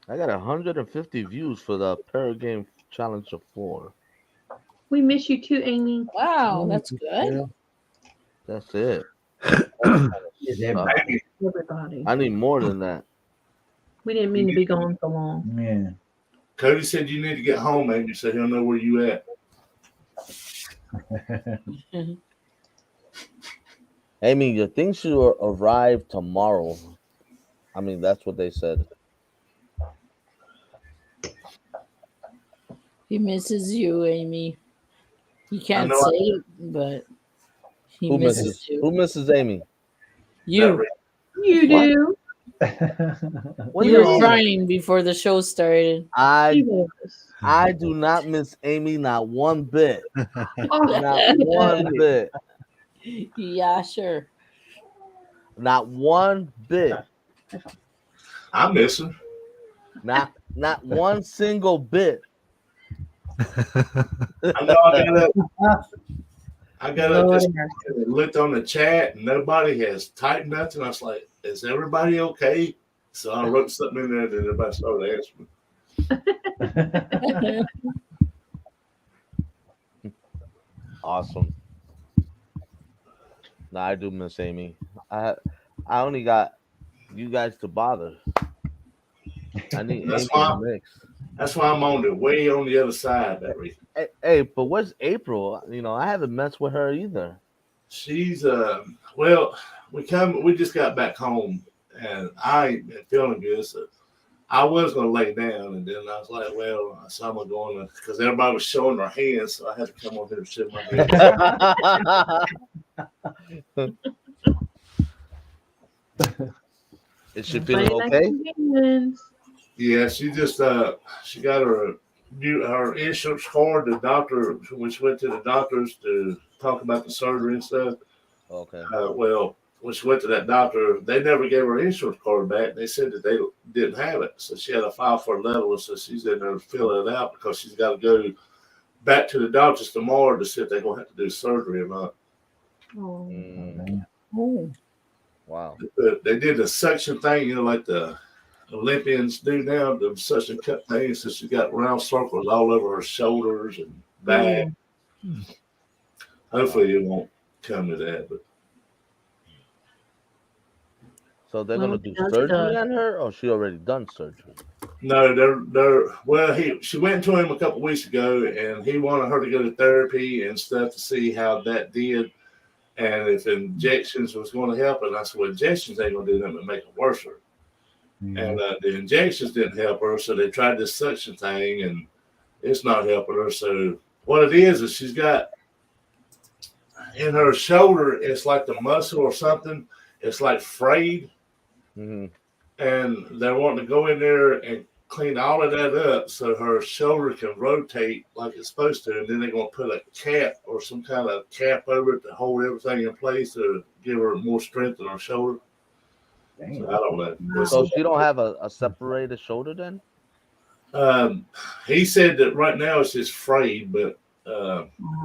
I got 150 views for the Para Game Challenge of 4. We miss you too, Amy. Wow, that's good. That's it. Is everybody- Everybody. I need more than that. We didn't mean to be gone so long. Yeah. Cody said you need to get home, Amy, so he'll know where you at. Amy, your things should arrive tomorrow. I mean, that's what they said. He misses you, Amy. He can't know say it, but he Who misses misses? you. Who misses Amy? You. You do. What do You you were mean? crying before the show started. He I was. do not miss Amy not one bit. Oh, Not one bit. Yeah, sure. Not one bit. I miss him. Not one single bit. I know I got up this and looked on the chat, and nobody has typed nothing. I was like, "Is everybody okay?" So I wrote something in there, and everybody started answering. Awesome. No, I do miss Amy. I only got you guys to bother. I need That's Amy why- in the mix. That's why I'm on the way on the other side, that reason. Hey, but where's April? You know, I haven't messed with her either. She's well, we just got back home, and I ain't been feeling good, so I was gonna lay down, and then I was like, well, so I'm going to, because everybody was showing their hands, so I had to come on here and show my hands. Is she Playing feeling like okay? humans. Yeah, she just she got her insurance card. The doctor, when she went to the doctors to talk about the surgery and stuff. Okay. Well, when she went to that doctor, they never gave her insurance card back. They said that they didn't have it, so she had to file for a level. So she's in there filling it out because she's got to go back to the doctors tomorrow to see if they're gonna have to do surgery or not. Oh. Mm, Oh. wow. They did the suction thing, like the Olympians do now, the suction cut thing. So she got round circles all over her shoulders and back. Hopefully, it won't come to that. But So they're Well, gonna do that's surgery on her, or she already done surgery? no, they're well. She went to him a couple weeks ago, and he wanted her to go to therapy and stuff to see how that did, and if injections was going to help. And I said, well, injections ain't gonna do nothing but make it worse. And the injections didn't help her, so they tried this suction thing, and it's not helping her. So what it is she's got in her shoulder, it's like the muscle or something. It's like frayed, Mm-hmm. and they're wanting to go in there and clean all of that up so her shoulder can rotate like it's supposed to. And then they're going to put a cap or some kind of cap over it to hold everything in place to give her more strength in her shoulder. So I don't know. So she don't have a separated shoulder then? He said that right now it's just frayed, but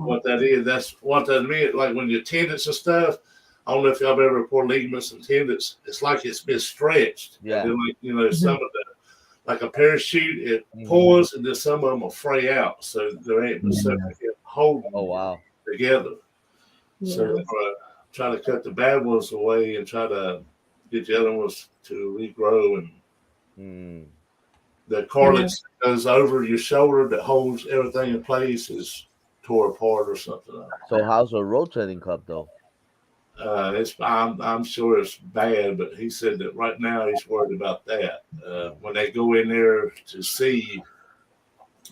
what that is, that's what that means. Like when your tendons and stuff, I don't know if y'all ever report ligaments and tendons. It's like it's been stretched. Yeah. And then, like, some of the, like a parachute, it pulls, and then some of them will fray out. So there ain't but so they can hold them together. So they're try to cut the bad ones away and try to get the other ones to regrow. And the cartilage that goes over your shoulder that holds everything in place is tore apart or something. So how's her rotating cup though? I'm sure it's bad, but he said that right now he's worried about that. When they go in there to see,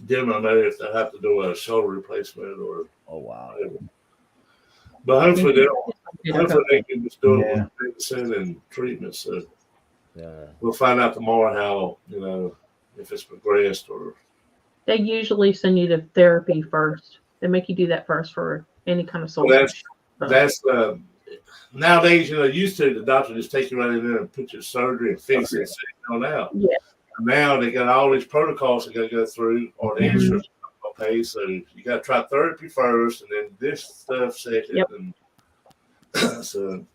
then I know if they have to do a shoulder replacement or whatever. But hopefully they can just do it with medicine and treatment. So we'll find out tomorrow how if it's progressed or. They usually send you to therapy first. They make you do that first for any kind of soul. That's nowadays, used to the doctor just take you right in there and put your surgery and fix it and send it on out. Yeah. Now they got all these protocols they got to go through, or the insurance company pays. So you got to try therapy first, and then this stuff second. Yep. And so,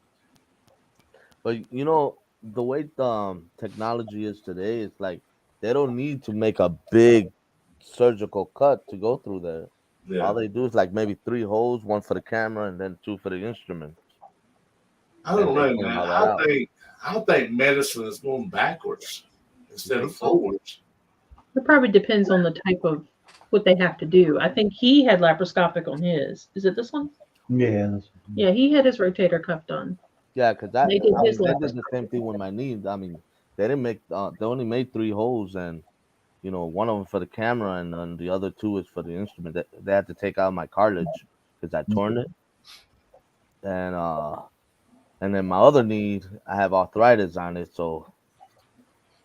but the way technology is today, it's like they don't need to make a big surgical cut to go through there. Yeah. All they do is like maybe 3 holes, 1 for the camera and then 2 for the instrument. I don't know, man. I think medicine is going backwards instead of forwards. It probably depends on the type of what they have to do. I think he had laparoscopic on his. Is it this one? Yeah. Yeah, he had his rotator cuff done. Yeah, because they did the same thing with my knee. I mean, they didn't make. They only made 3 holes, and 1 of them for the camera, and then the other 2 is for the instrument. They had to take out my cartilage because I torn it, and then my other knee, I have arthritis on it, so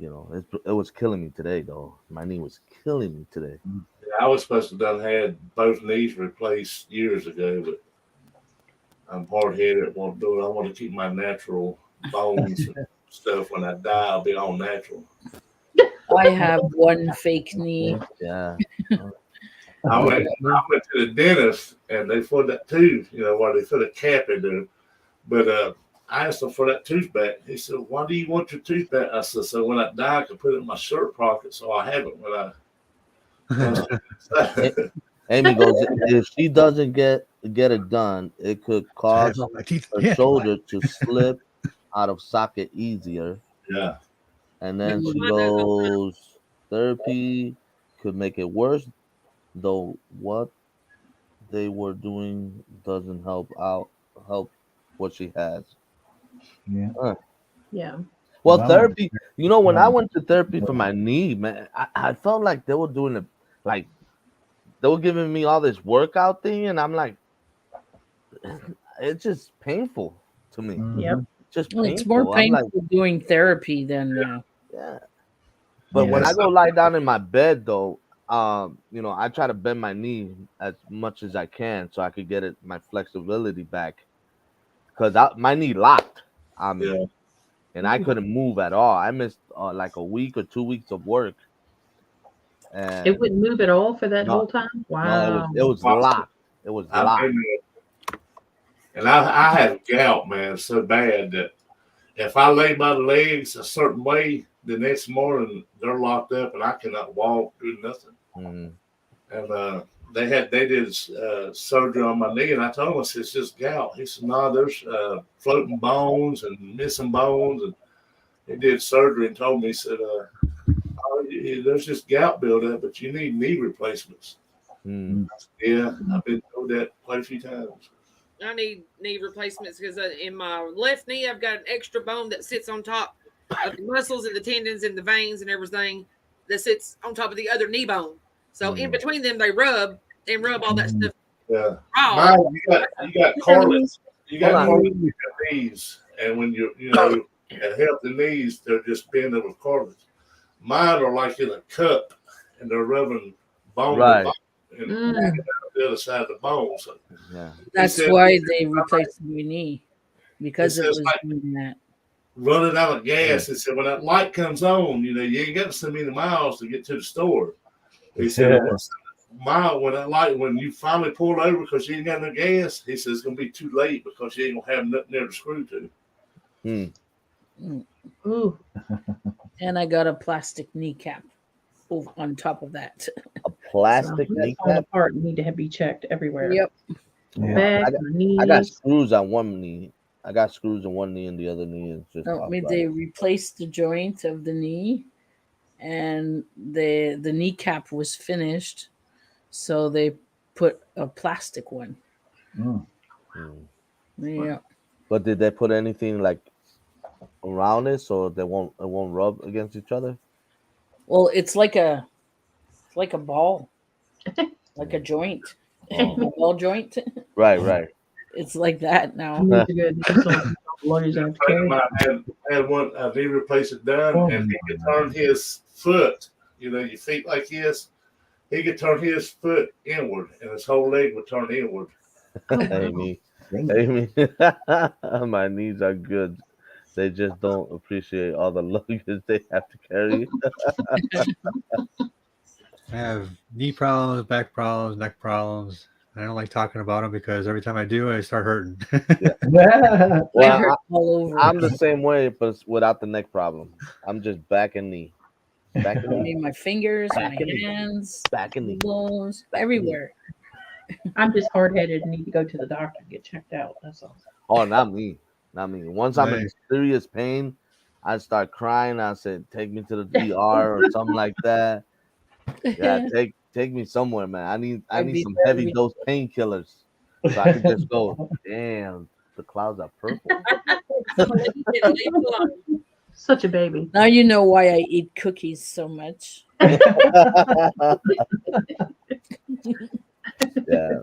it was killing me today. Though my knee was killing me today. Yeah, I was supposed to have had both knees replaced years ago, but I'm hard-headed. Won't do it. I want to keep my natural bones and stuff. When I die, I'll be all natural. I have 1 fake knee. Yeah. I went to the dentist, and they put that tooth, where they put a cap in there. But I asked him for that tooth back. He said, "Why do you want your tooth back?" I said, "So when I die, I can put it in my shirt pocket, so I have it when I." Amy goes, if she doesn't get it done, it could cause her shoulder to slip out of socket easier. Yeah. And then she goes, therapy could make it worse, though what they were doing doesn't help what she has. Yeah. Yeah. Well, You know, when I Yeah. went to therapy for my knee, man, I felt like they were doing it, like they were giving me all this workout thing, and I'm like, it's just painful to me. Yep. Mhm. Just Well, it's more painful. I'm like, painful doing therapy than yeah. But when Yeah. I go lie down in my bed, though, I try to bend my knee as much as I can so I could get my flexibility back, because my knee locked on me, Yeah. and I couldn't move at all. I missed like a week or 2 weeks of work, It and wouldn't move at all for that no, whole time. no, Wow. it was locked. It was I've locked. been there, and I had gout, man, so bad that if I lay my legs a certain way, the next morning they're locked up and I cannot walk, do nothing. Mhm. And they did surgery on my knee, and I told him, I said, it's just gout. He said, no, there's floating bones and missing bones, and he did surgery and told me, he said, there's just gout buildup, but you need knee replacements. Mm. Yeah, I've been told that quite a few times. I need knee replacements because in my left knee, I've got an extra bone that sits on top of the muscles and the tendons and the veins and everything that sits on top of the other knee bone. So in between them, they rub all that stuff. Yeah, Raw. mine, you got cartilage. You got cartilage in your knees, and when you at healthy knees, they're just bending with cartilage. Mine are like in a cup, and they're rubbing bone Right. to bone and the other side of the bone. So Yeah. That's said- why they replaced my knee, because It it says was like- doing that. running out of gas. He said, when that light comes on, you ain't got so many miles to get to the store. He said, Yeah. once when you finally pull over because you ain't got no gas, he says it's gonna be too late because you ain't gonna have nothing there to screw to. Ooh. And I got a plastic kneecap on top of that. A plastic So that's falling kneecap. apart and need to be checked everywhere. Yep. Yeah. Back, I got knees. screws on one knee. I got screws in one knee, and the other knee is just. No, upright. they replaced the joint of the knee, and the kneecap was finished, so they put a plastic one. Mm. Mm. Yeah. But did they put anything like around it so it won't rub against each other? Well, it's like a ball, like a joint, Oh. a ball joint. Right. It's like that now. Knees are good. That's all lawyers have to A friend of carry. mine had one knee replacement done, and he could turn his foot. Your feet like this. He could turn his foot inward, and his whole leg would turn inward. Amy. My knees are good. They just don't appreciate all the luggage they have to carry. I have knee problems, back problems, neck problems. I don't like talking about them because every time I do, I start hurting. I Well, hurt all over. I'm the same way, but without the neck problem. I'm just back and knee. Back and I knee. mean, my fingers, Back my and knee. hands, Back and knee. bones, Back and everywhere. I'm just hard headed and need to go to the doctor and get checked out. That's all. Oh, not me. Not me. Once I'm in Nice. serious pain, I start crying. I said, take me to the ER or something like that. Yeah, take me somewhere, man. I need be some there heavy with- dose painkillers. So I can just go, damn, the clouds are purple. Such a baby. Now you know why I eat cookies so much. Yeah.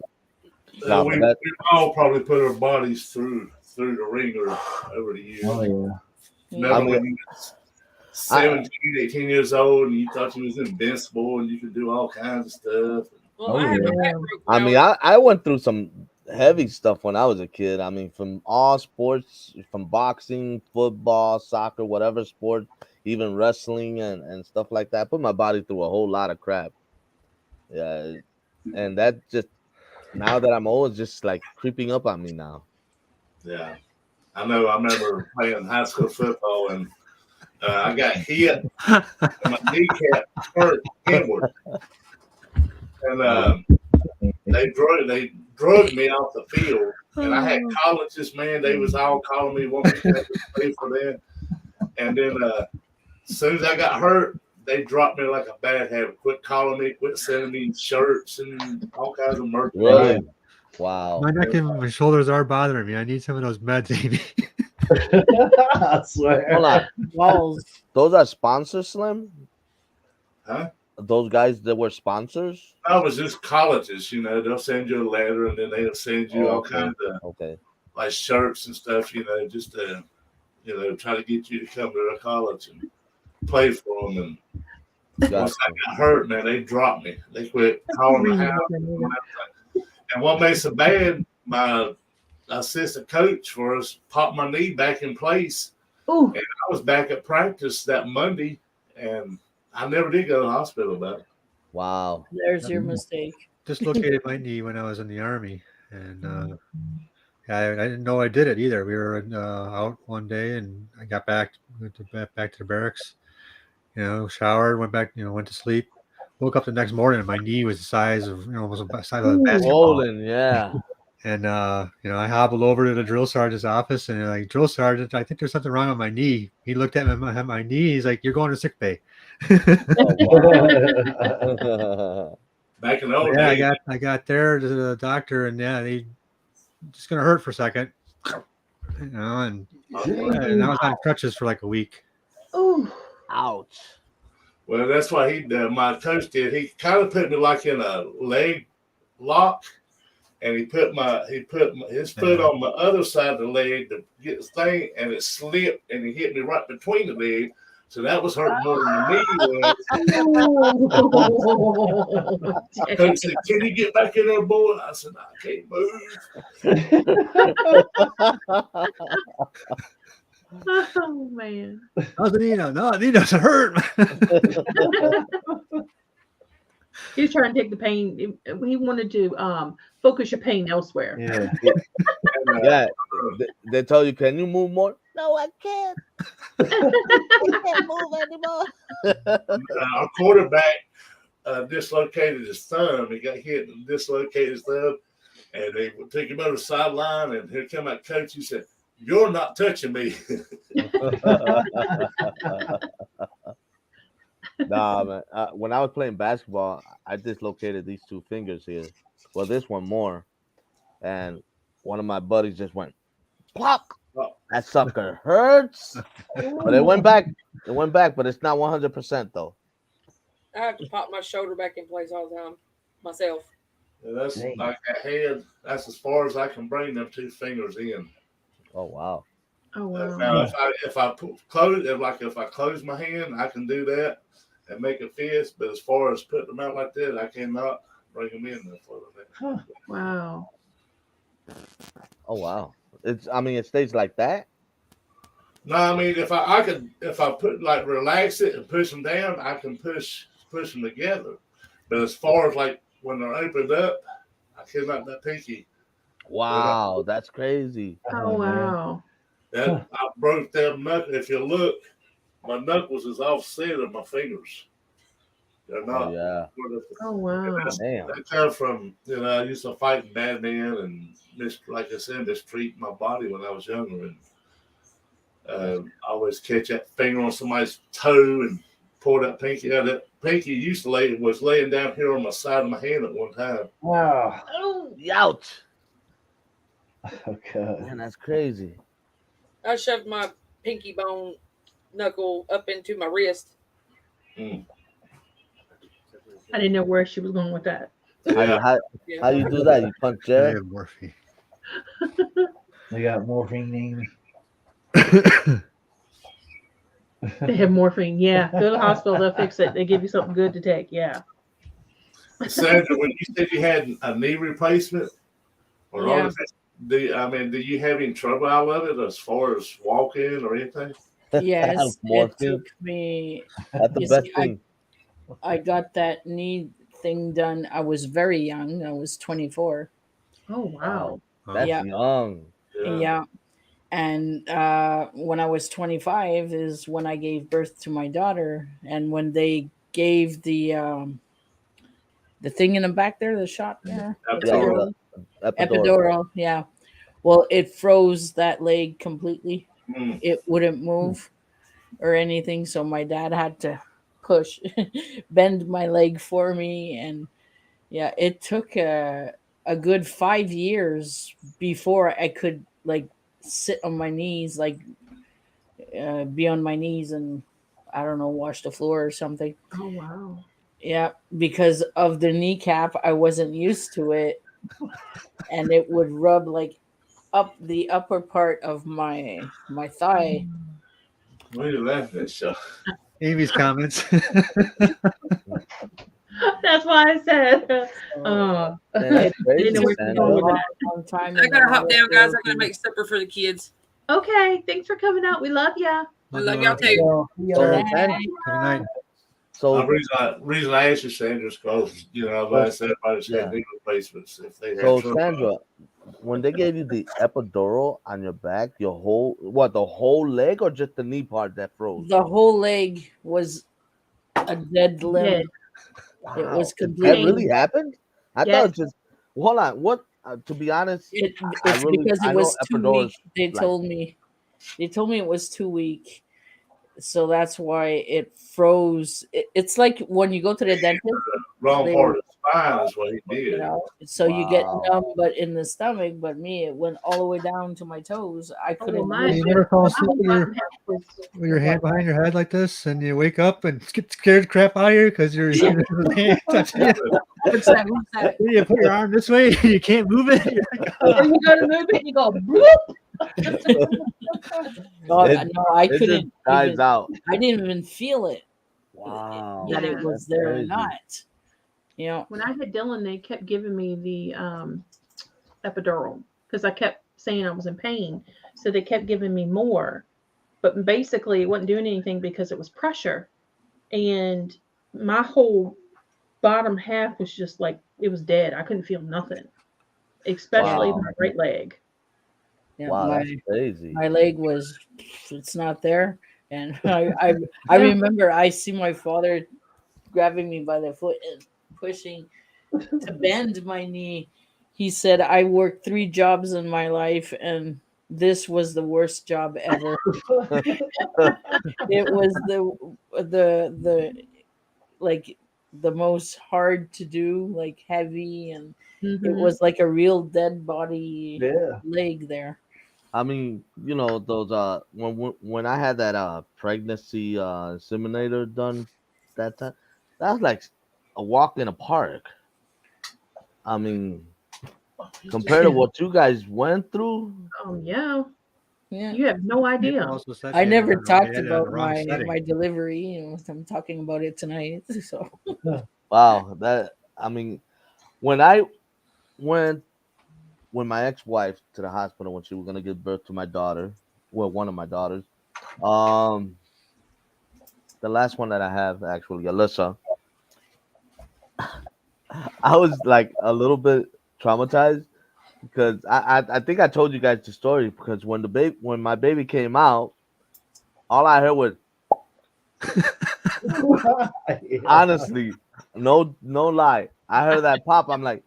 No, we, but that- we've all probably put our bodies through the ringer over the years. Oh, yeah. Remember I mean, when you was 17, 18 years old and you thought you was invincible and you could do all kinds of stuff. Well, I have a back broke I now. mean, I went through some heavy stuff when I was a kid. I mean, from all sports, from boxing, football, soccer, whatever sport, even wrestling and stuff like that. I put my body through a whole lot of crap. Yeah. And that just, now that I'm old, it's just like creeping up on me now. Yeah. I know. I remember playing high school football and I got hit and my kneecap hurt inward. And they drugged me off the field. And I had colleges, man. They was all calling me, wanting to play for them. And then as soon as I got hurt, they dropped me like a bad habit. Quit calling me, quit sending me shirts and all kinds of merchandise. Really? Wow. My neck and my shoulders are bothering me. I need some of those meds, Amy. I swear. Hold on. Walls. Those are sponsors, Slim? Huh? Those guys that were sponsors? I was just colleges, you know, they'll send you a letter and then they'll send you all Okay. kinds of Okay. like shirts and stuff, you know, just to, you know, try to get you to come to their college and play for them. And once I got hurt, man, they dropped me. They quit calling the house. And what makes it bad, my assistant coach for us popped my knee back in place. Ooh. And I was back at practice that Monday, and I never did go to the hospital about it. Wow. There's your mistake. Dislocated my knee when I was in the army, and I didn't know I did it either. We were out one day, and I got back to the barracks. You know, showered, went back. You know, went to sleep. Woke up the next morning, and my knee was the size of almost the size of a basketball. Swollen, yeah. And I hobbled over to the drill sergeant's office, and like, drill sergeant, I think there's something wrong with my knee. He looked at my knee. He's like, "You're going to sick bay." Back in the old Yeah, days. I got there to the doctor, and yeah, they just gonna hurt for a second, you know, and I was on crutches for like a week. Ooh. Ouch. Well, that's why my coach did. He kind of put me like in a leg lock, and he put his foot on my other side of the leg to get the thing, and it slipped, and he hit me right between the leg. So that was hurting more than the knee was. Coach said, "Can you get back in there, boy?" I said, "I can't move." Oh man. How's the knee now? No, the knee doesn't hurt. He was trying to take the pain. He wanted to focus your pain elsewhere. Yeah. Yeah. They tell you, can you move more? No, I can't. I can't move anymore. Our quarterback dislocated his thumb. He got hit and dislocated his thumb, and they would take him over the sideline. And here come out coach. He said, "You're not touching me." Nah, man. When I was playing basketball, I dislocated these two fingers here. Well, this one more, and one of my buddies just went pop. That sucker hurts, but it went back. It went back, but it's not 100% though. I have to pop my shoulder back in place all the time myself. And that's Dang. like a hand. That's as far as I can bring them two fingers in. Oh wow. Oh wow. Now, if I close my hand, I can do that and make a fist. But as far as putting them out like that, I cannot bring them in there for that. Wow. Oh wow. It stays like that. No, I mean if I put like relax it and push them down, I can push them together. But as far as like when they're opened up, I cannot that pinky. Wow, that's crazy. Oh wow. I broke them knuckles. If you look, my knuckles is offset of my fingers. They're not. Oh yeah. Oh wow. Damn. That comes from, I used to fight bad men and like I said, mistreat my body when I was younger, and I always catch that finger on somebody's toe and pull that pinky out. That pinky was laying down here on my side of my hand at one time. Wow. Oh, ouch. Okay. Man, that's crazy. I shoved my pinky bone knuckle up into my wrist. Mm. I didn't know where she was going with that. How you do that? You punch Jared? Morphine. They got morphine in me. They have morphine. Yeah. Go to the hospital, they'll fix it. They give you something good to take. Yeah. Sandra, when you said you had a knee replacement, or Yeah. do you have any trouble out of it as far as walking or anything? Yes, it Morphine. took me. That's the You best see, thing. I got that knee thing done. I was very young. I was 24. Oh wow. That's Yeah. young. Yeah. And when I was 25 is when I gave birth to my daughter. And when they gave the thing in the back there, the shot there, Epidural. epidural, yeah. Well, it froze that leg completely. Mm. It wouldn't move or anything. So my dad had to push, bend my leg for me. And yeah, it took a good 5 years before I could like sit on my knees, like be on my knees and I don't know, wash the floor or something. Oh wow. Yeah, because of the kneecap, I wasn't used to it, and it would rub like up the upper part of my thigh. Why you laughing at, Sean? Amy's comments. That's why I said. Man, I that's didn't know crazy, where you're going with Sandra. that. Long time. I and gotta then hop down, guys. I gotta was- make supper for the kids. Okay, thanks for coming out. We love ya. I love y'all too. So, So, Sandra, Good night. so, Reason I asked you, Sandra, is because I said everybody's had knee replacements if they had so trouble. Sandra, when they gave you the epidural on your back, the whole leg or just the knee part that froze? the whole leg was a dead limb. Dead. It was That completely. really happened? I Yes. thought it just. Hold on. What? To be honest, It's really- because I it know was too epidural weak. is They like- told me. They told me it was too weak, so that's why it froze. It's like when you go to the dentist. Wrong They- part of the spine is what he You did. know, so you get Wow. numb, but in the stomach. But me, it went all the way down to my toes. I Oh, couldn't. well, move You it. never fall my asleep whole with your, bottom half was. with your hand behind your head like this, and you wake up and get scared crap out of you because your hand touching you. What's that? What's that? You put your arm this way, you can't move it. You're like, Or you go to move it, and you go bloop. No, It- no, I it just couldn't. dies Even, out. I didn't even feel it Wow. that Yeah. it was That's there or crazy. not. You know, When I had Dylan, they kept giving me the epidural because I kept saying I was in pain. So they kept giving me more. But basically, it wasn't doing anything because it was pressure. And my whole bottom half was just like, it was dead. I couldn't feel nothing, especially Wow. my right leg. yeah, Wow, my that's crazy. my leg was. It's not there, and I remember I see my father grabbing me by the foot and pushing to bend my knee. He said, I worked 3 jobs in my life and this was the worst job ever. It was the like the most hard to do, like heavy, and it Mhm. was like a real dead body Yeah. leg there. I mean, those when I had that pregnancy simulator done that time, that was like a walk in a park. I mean, compared to what you guys went through, Yeah. Yeah. You have no People idea. also said I she had never it on- talked they had it on the about wrong my setting. my delivery. I'm talking about it tonight. So wow, I mean, when I went with my ex-wife to the hospital when she was gonna give birth to my daughter, well, one of my daughters, um, the last one that I have actually, Alyssa, I was like a little bit traumatized because I think I told you guys the story because when my baby came out, all I heard was honestly, no lie, I heard that pop. I'm like,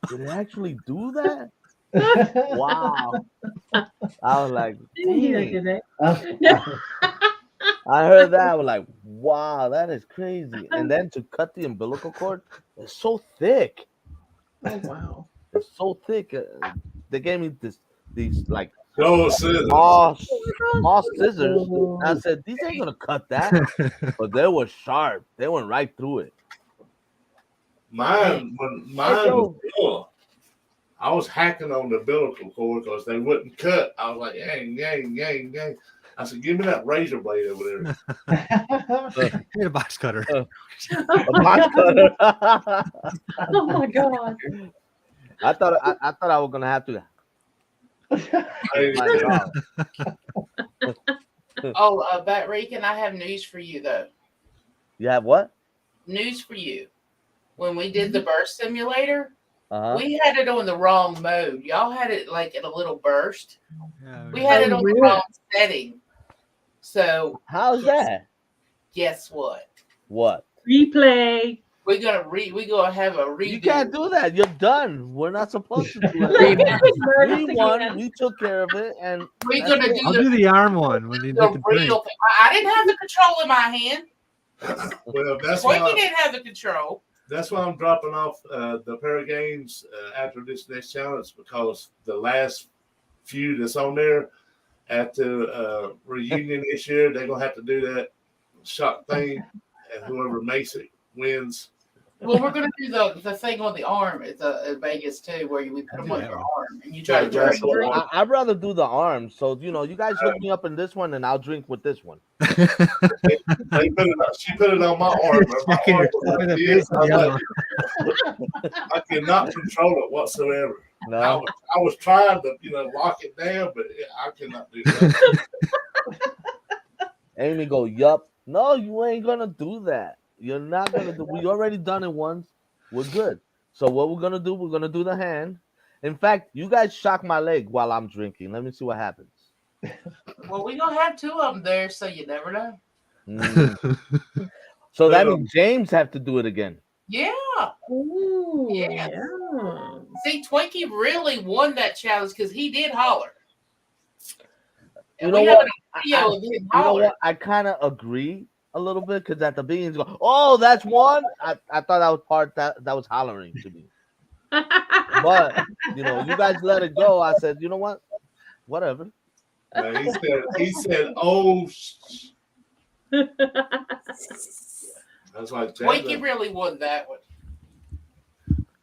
did it actually do that? Wow. I was like, Didn't hear it, dang. did they? I heard that. I was like, wow, that is crazy. And then to cut the umbilical cord, it's so thick. Oh wow. It's so thick. They gave me these like Go scissors. small scissors. And I said, these ain't gonna cut that. But they were sharp. They went right through it. Mine was pure. I was hacking on the umbilical cord because they wouldn't cut. I was like, yang, yang, yang, yang. I said, give me that razor blade over there. Get a box cutter. A box cutter. Oh my god. I thought I was gonna have to. Hey, My God. Oh, Bat Rican, I have news for you though. You have what? News for you. When we did the burst simulator, Uh-huh. we had it on the wrong mode. Y'all had it like in a little burst. Yeah, We had it Oh, on the really? wrong setting. So How's that? guess what? What? Replay. We're gonna have a redo. You can't do that. You're done. We're not supposed to do it. We won. We took care of it, and We're that's gonna it. do I'll do the arm one when you the did the real drink. thing. I didn't have the control in my hand. Well, that's Quakey why didn't have the control. I'm dropping off the pair of games after this next challenge because the last few that's on there at the reunion this year. They're gonna have to do that shot thing, and whoever makes it wins. Well, we're gonna do the thing on the arm at Vegas too, where we put them on your arm and you try to drink. I'd rather do the arm. So you guys hook me up in this one, and I'll drink with this one. She put it on my arm. My arm was like this. I cannot control it whatsoever. No. I was trying to lock it down, but I cannot do that. Amy go, yup. No, you ain't gonna do that. You're not gonna do. We already done it once. We're good. So what we're gonna do? We're gonna do the hand. In fact, you guys shock my leg while I'm drinking. Let me see what happens. Well, we're gonna have 2 of them there, so you never know. So that means James have to do it again. Yeah. Ooh, Yeah. yeah. See, Twinkie really won that challenge because he did holler. You And know we have what? a video of him You know holler. what? I kind of agree a little bit because at the beginning, go, oh, that's one. I thought that was part that was hollering to me. But you guys let it go. I said, you know what? Whatever. No, he said, oh. That's like Twinkie really won that one.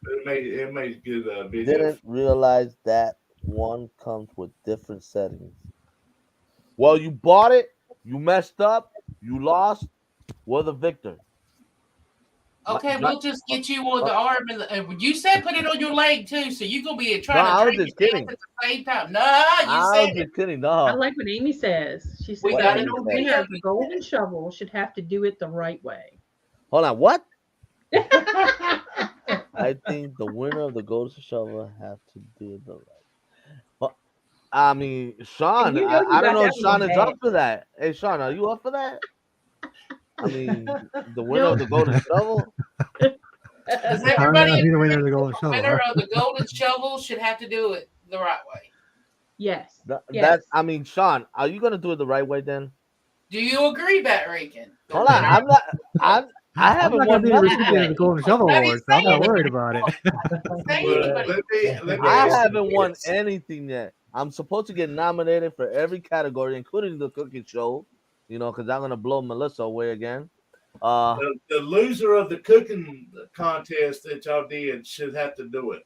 It made good video. Didn't realize that one comes with different settings. Well, you bought it, you messed up, you lost. We're the victor. Okay, we'll just get you on the arm, and you said put it on your leg too, so you're gonna be trying I to was drink just it kidding. at the same time. No, you I said was it. just kidding. I No. like what Amy says. She said We got the it on winner video. of the golden shovel should have to do it the right way. Hold on. What? I think the winner of the golden shovel have to do it the right. Well, I mean, Sean. And you know you I don't got know if that Sean one is up bad. for that. Hey, Sean, are you up for that? I mean, the winner No. of the golden shovel. Because everybody He's the winner agrees of the golden the shovel. winner Huh? of the golden shovel should have to do it the right way. Yes. That Yes. I mean, Sean, are you gonna do it the right way then? Do you agree, Bat Rican? Hold on. I'm not. I I'm haven't not won going to be the nothing recipient of yet. the golden shovel Not award, so I'm not saying worried about it. Say Well, anybody. let me I ask you haven't won this. anything yet. I'm supposed to get nominated for every category, including the cooking show. Because I'm gonna blow Melissa away again. The loser of the cooking contest that y'all did should have to do it.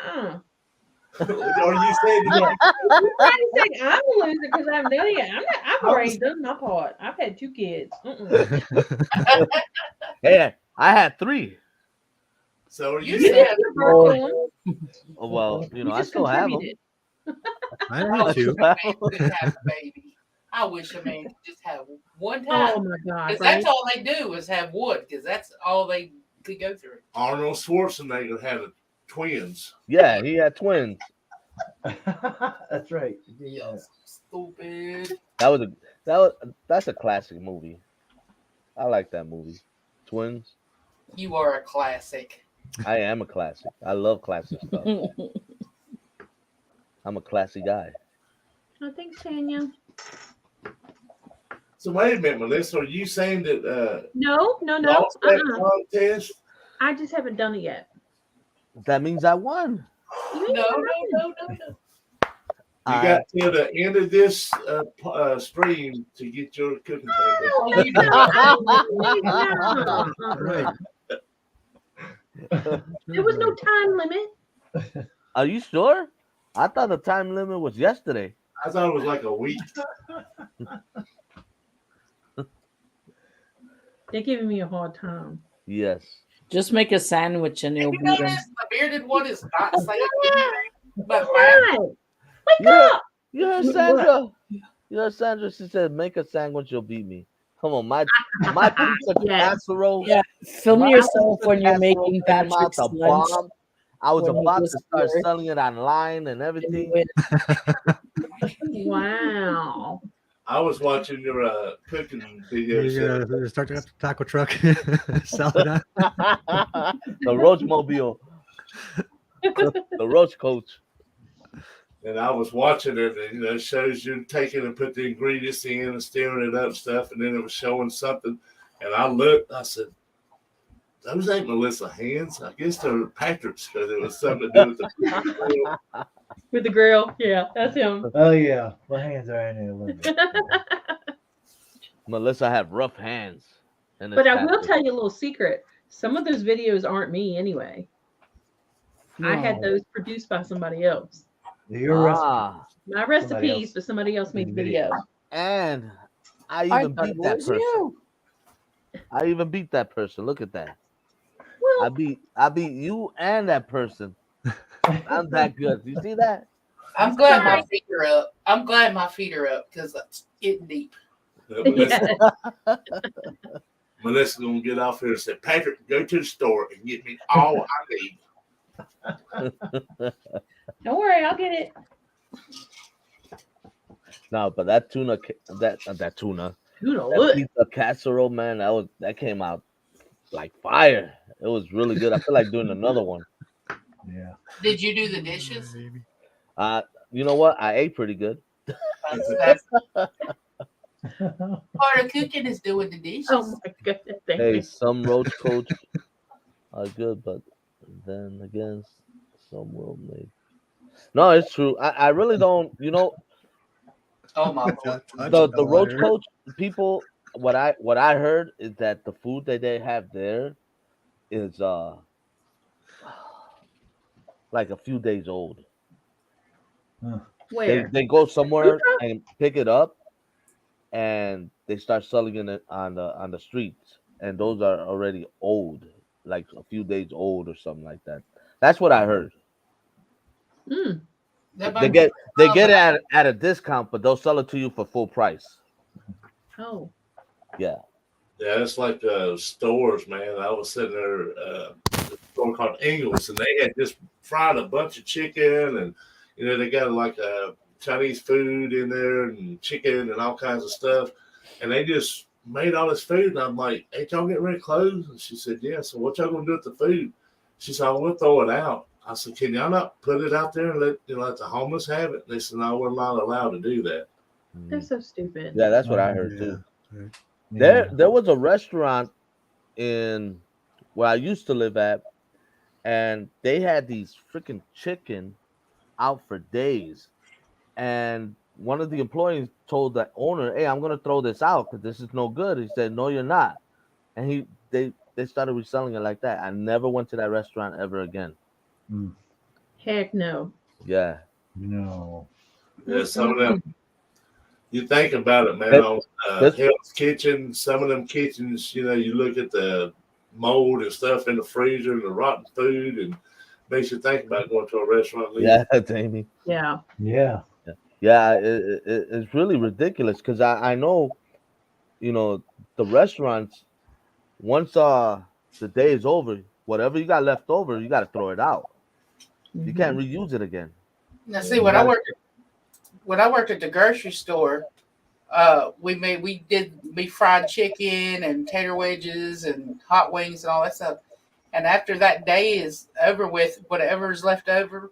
Uh-uh. Or you said I didn't think I'm a loser because I haven't done it yet. I've already done my part. I've had 2 kids. Hey, I had 3. so. Are You you said Your birthday one. Oh, well, You I just still have them. contributed. I I had wish two. a man could have a baby. I wish a man could just have one Oh time. my God! Because Right? that's all they do is have one, because that's all they could go through. Arnold Schwarzenegger had twins. Yeah, he had twins. That's right. Yeah. Stupid. That's a classic movie. I like that movie. Twins. You are a classic. I am a classic. I love classic stuff. I'm a classy guy. Oh, thanks, Tanya. So wait a minute, Melissa. Are you saying that No. lost that contest? I just haven't done it yet. That means I won. You ain't No. You got till the end of this stream to get your cooking table. Oh, you Right. There was no time limit. Are you sure? I thought the time limit was yesterday. I thought it was like a week. They're giving me a hard time. Yes. Just make a sandwich and you'll You beat them. notice the bearded one is not saying but Why? Wake Yeah. up! You heard Sandra. You heard Sandra. She said, "Make a sandwich, you'll beat me." Come on, my pizza Yes. casserole. Yeah, film my yourself pizza when you're casserole making came out Patrick's the lunch. bomb. I was when he about was to start here. selling it online and And everything. you Wow. I was watching your cooking video. You're gonna start up the taco truck, sell it out. The Roach Mobile. The Roach Coach. And I was watching it, and it shows you taking and put the ingredients in and stirring it up stuff, and then it was showing something. And I looked, I said, those ain't Melissa hands. I guess they're Patrick's because it was something to do with the With the grill. Yeah, that's him. Oh yeah, my hands are in there a little bit. Melissa had rough hands. And But I will tell you a little secret. Some of those videos aren't me anyway. I had No. those produced by somebody else. Your recipe. My Somebody recipes, else but somebody else made the made the video. And I I even thought beat it that was person. you. I even beat that person. Look at that. Well, I beat you and that person. I'm that good. You see that? I'm glad my Sorry. feet are up. I'm glad my feet are up because it's getting deep. Melissa, yeah. Melissa's gonna get off here and say, Patrick, go to the store and get me all I need. Don't worry, I'll get it. No, but that tuna, that tuna, Tuna that what? pizza casserole, man, that came out like fire. It was really good. I feel like doing another one. Yeah. Did you do the dishes? You know what? I ate pretty good. That's part of cooking is doing the dishes. Oh my goodness. Thank Hey, you. some roach coach are good, but then again, some will make. No, it's true. I really don't. You know, Oh my lord. the roach coach people. What I heard is that the food that they have there is like a few days old. Where? They go somewhere Food truck? and pick it up, and they start selling it on the streets, and those are already old, like a few days old or something like that. That's what I heard. Mm. They get it at a discount, but they'll sell it to you for full price. Oh. Yeah. Yeah, it's like stores, man. I was sitting there, a store called Ingles, and they had just fried a bunch of chicken, and they got like Chinese food in there and chicken and all kinds of stuff, and they just made all this food. And I'm like, "Ain't y'all getting ready to close?" And she said, "Yeah." So what y'all gonna do with the food? She said, "I want to throw it out." I said, "Can y'all not put it out there and let the homeless have it?" They said, "No, we're not allowed to do that." They're so stupid. Yeah, that's what I heard too. Yeah. There was a restaurant in where I used to live at, and they had these freaking chicken out for days. And one of the employees told the owner, "Hey, I'm gonna throw this out because this is no good." He said, "No, you're not." And they started reselling it like that. I never went to that restaurant ever again. Heck no. Yeah. No. Yeah, some of them. You think about it, man. That- On that's- Hell's Kitchen, some of them kitchens, you look at the mold and stuff in the freezer and the rotten food, and makes you think about going to a restaurant. and leaving. Yeah, Jamie. Yeah. Yeah. Yeah, it's really ridiculous because I know, the restaurants, once the day is over, whatever you got left over, you got to throw it out. You can't reuse it again. Now, see, when I worked at the grocery store, we fried chicken and tater wedges and hot wings and all that stuff. And after that day is over with, whatever's left over,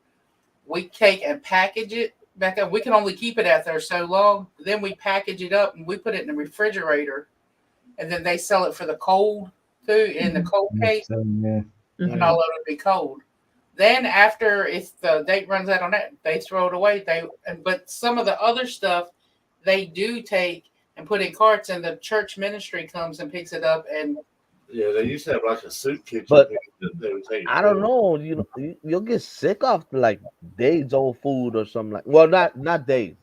we take and package it back up. We can only keep it out there so long. Then we package it up and we put it in the refrigerator, and then they sell it for the cold food in the cold case, and all of it be cold. Then after if the date runs out on that, they throw it away. But some of the other stuff they do take and put in carts, and the church ministry comes and picks it up. And yeah, they used to have like a soup kitchen. But that they would take. I don't know. You'll get sick of like days old food or something like. Well, not days,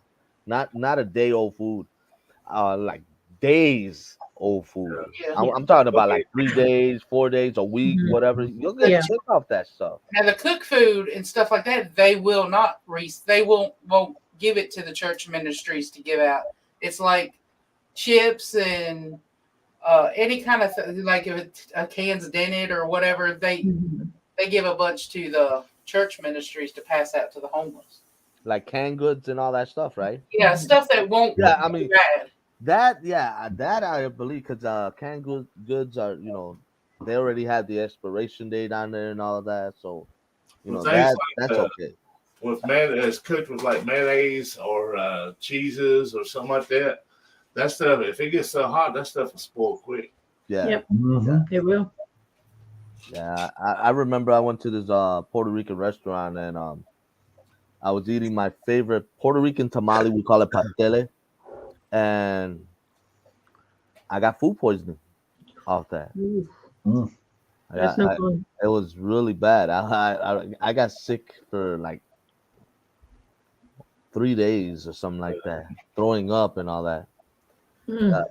not a day old food. Like days old food. Yeah. I'm talking about like 3 days, 4 days, a week, whatever. You'll get sick of that stuff. now the cook food and stuff like that, they will not they won't give it to the church ministries to give out. It's like chips and any kind of like if it's a can's dented or whatever, they give a bunch to the church ministries to pass out to the homeless. Like canned goods and all that stuff, right? Yeah, stuff that won't Yeah, be bad. That I believe because canned goods are they already have the expiration date on there and all of that, so that's okay. With it's cooked with like mayonnaise or cheeses or something like that. That stuff, if it gets so hot, that stuff will spoil quick. Yeah. Yep. Mhm. It will. Yeah, I remember I went to this Puerto Rican restaurant and I was eating my favorite Puerto Rican tamale. We call it pastele, and I got food poisoning off that. Ooh, Mm. that's no fun. It was really bad. I got sick for like 3 days or something like that, throwing up and all that. Mm.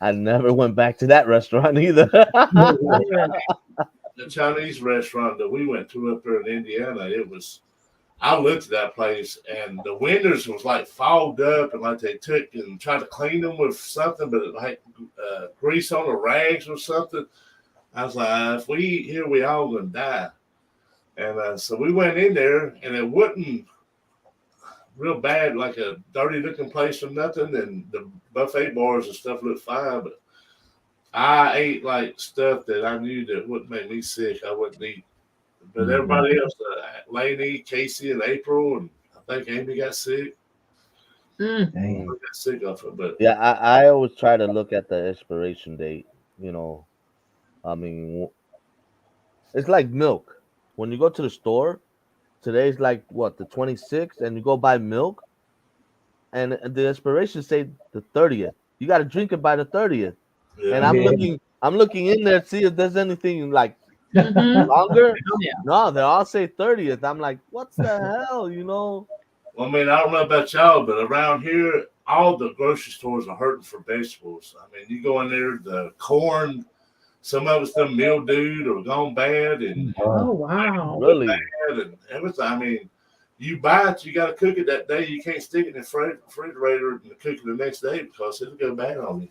I never went back to that restaurant either. Yeah. The Chinese restaurant that we went to up there in Indiana, it was. I looked at that place, and the windows was like fogged up, and like they took and tried to clean them with something, but it like grease on the rags or something. I was like, if we eat here, we all gonna die. And so we went in there, and it wasn't real bad, like a dirty looking place or nothing. And the buffet bars and stuff looked fine, but I ate like stuff that I knew that wouldn't make me sick. I wouldn't eat. But everybody else, Lainey, Casey, and April, and I think Amy got sick. Mm. Dang. We got sick of it, but Yeah, I always try to look at the expiration date. You know, I mean, it's like milk. When you go to the store, today's like what, the 26th, and you go buy milk, and the expiration say the 30th. You got to drink it by the 30th. yeah. And I'm looking in there to see if there's anything like Mhm. longer. Yeah. No, they all say 30th. I'm like, what's the hell, you know? Well, I mean, I don't know about y'all, but around here, all the grocery stores are hurting for vegetables. I mean, you go in there, the corn, some of it's done mildewed or gone bad, and Oh wow. Really? bad and everything. I mean, you buy it, you got to cook it that day. You can't stick it in the refrigerator and cook it the next day because it'll go bad on you.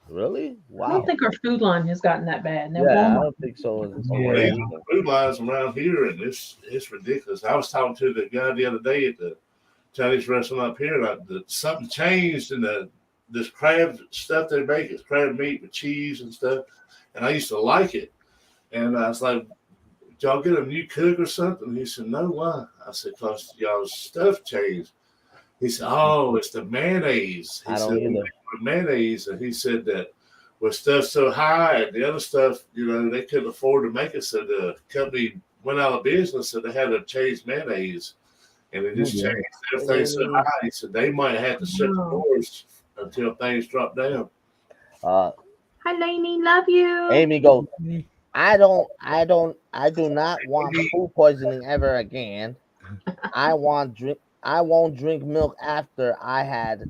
Really? I Wow. don't think our food line has gotten that bad. No, Yeah, I Walmart. don't think so. Yeah. These are the food lines around here, and it's ridiculous. I was talking to the guy the other day at the Chinese restaurant up here. Like something changed in this crab stuff they make. It's crab meat with cheese and stuff, and I used to like it. And I was like, "Did y'all get a new cook or something?" He said, "No, why?" I said, "Cause y'all's stuff changed." He said, "Oh, it's the mayonnaise." He I said, don't "We either. make mayonnaise," and he said that with stuff so high and the other stuff, they couldn't afford to make it, so the company went out of business, so they had to change mayonnaise, and it just Yeah. changed everything so high. He said they might have to shut the Wow. doors until things drop down. Uh, Hi, Lainey. Love you. Amy goes, I do not want food poisoning ever again. I won't drink milk after I had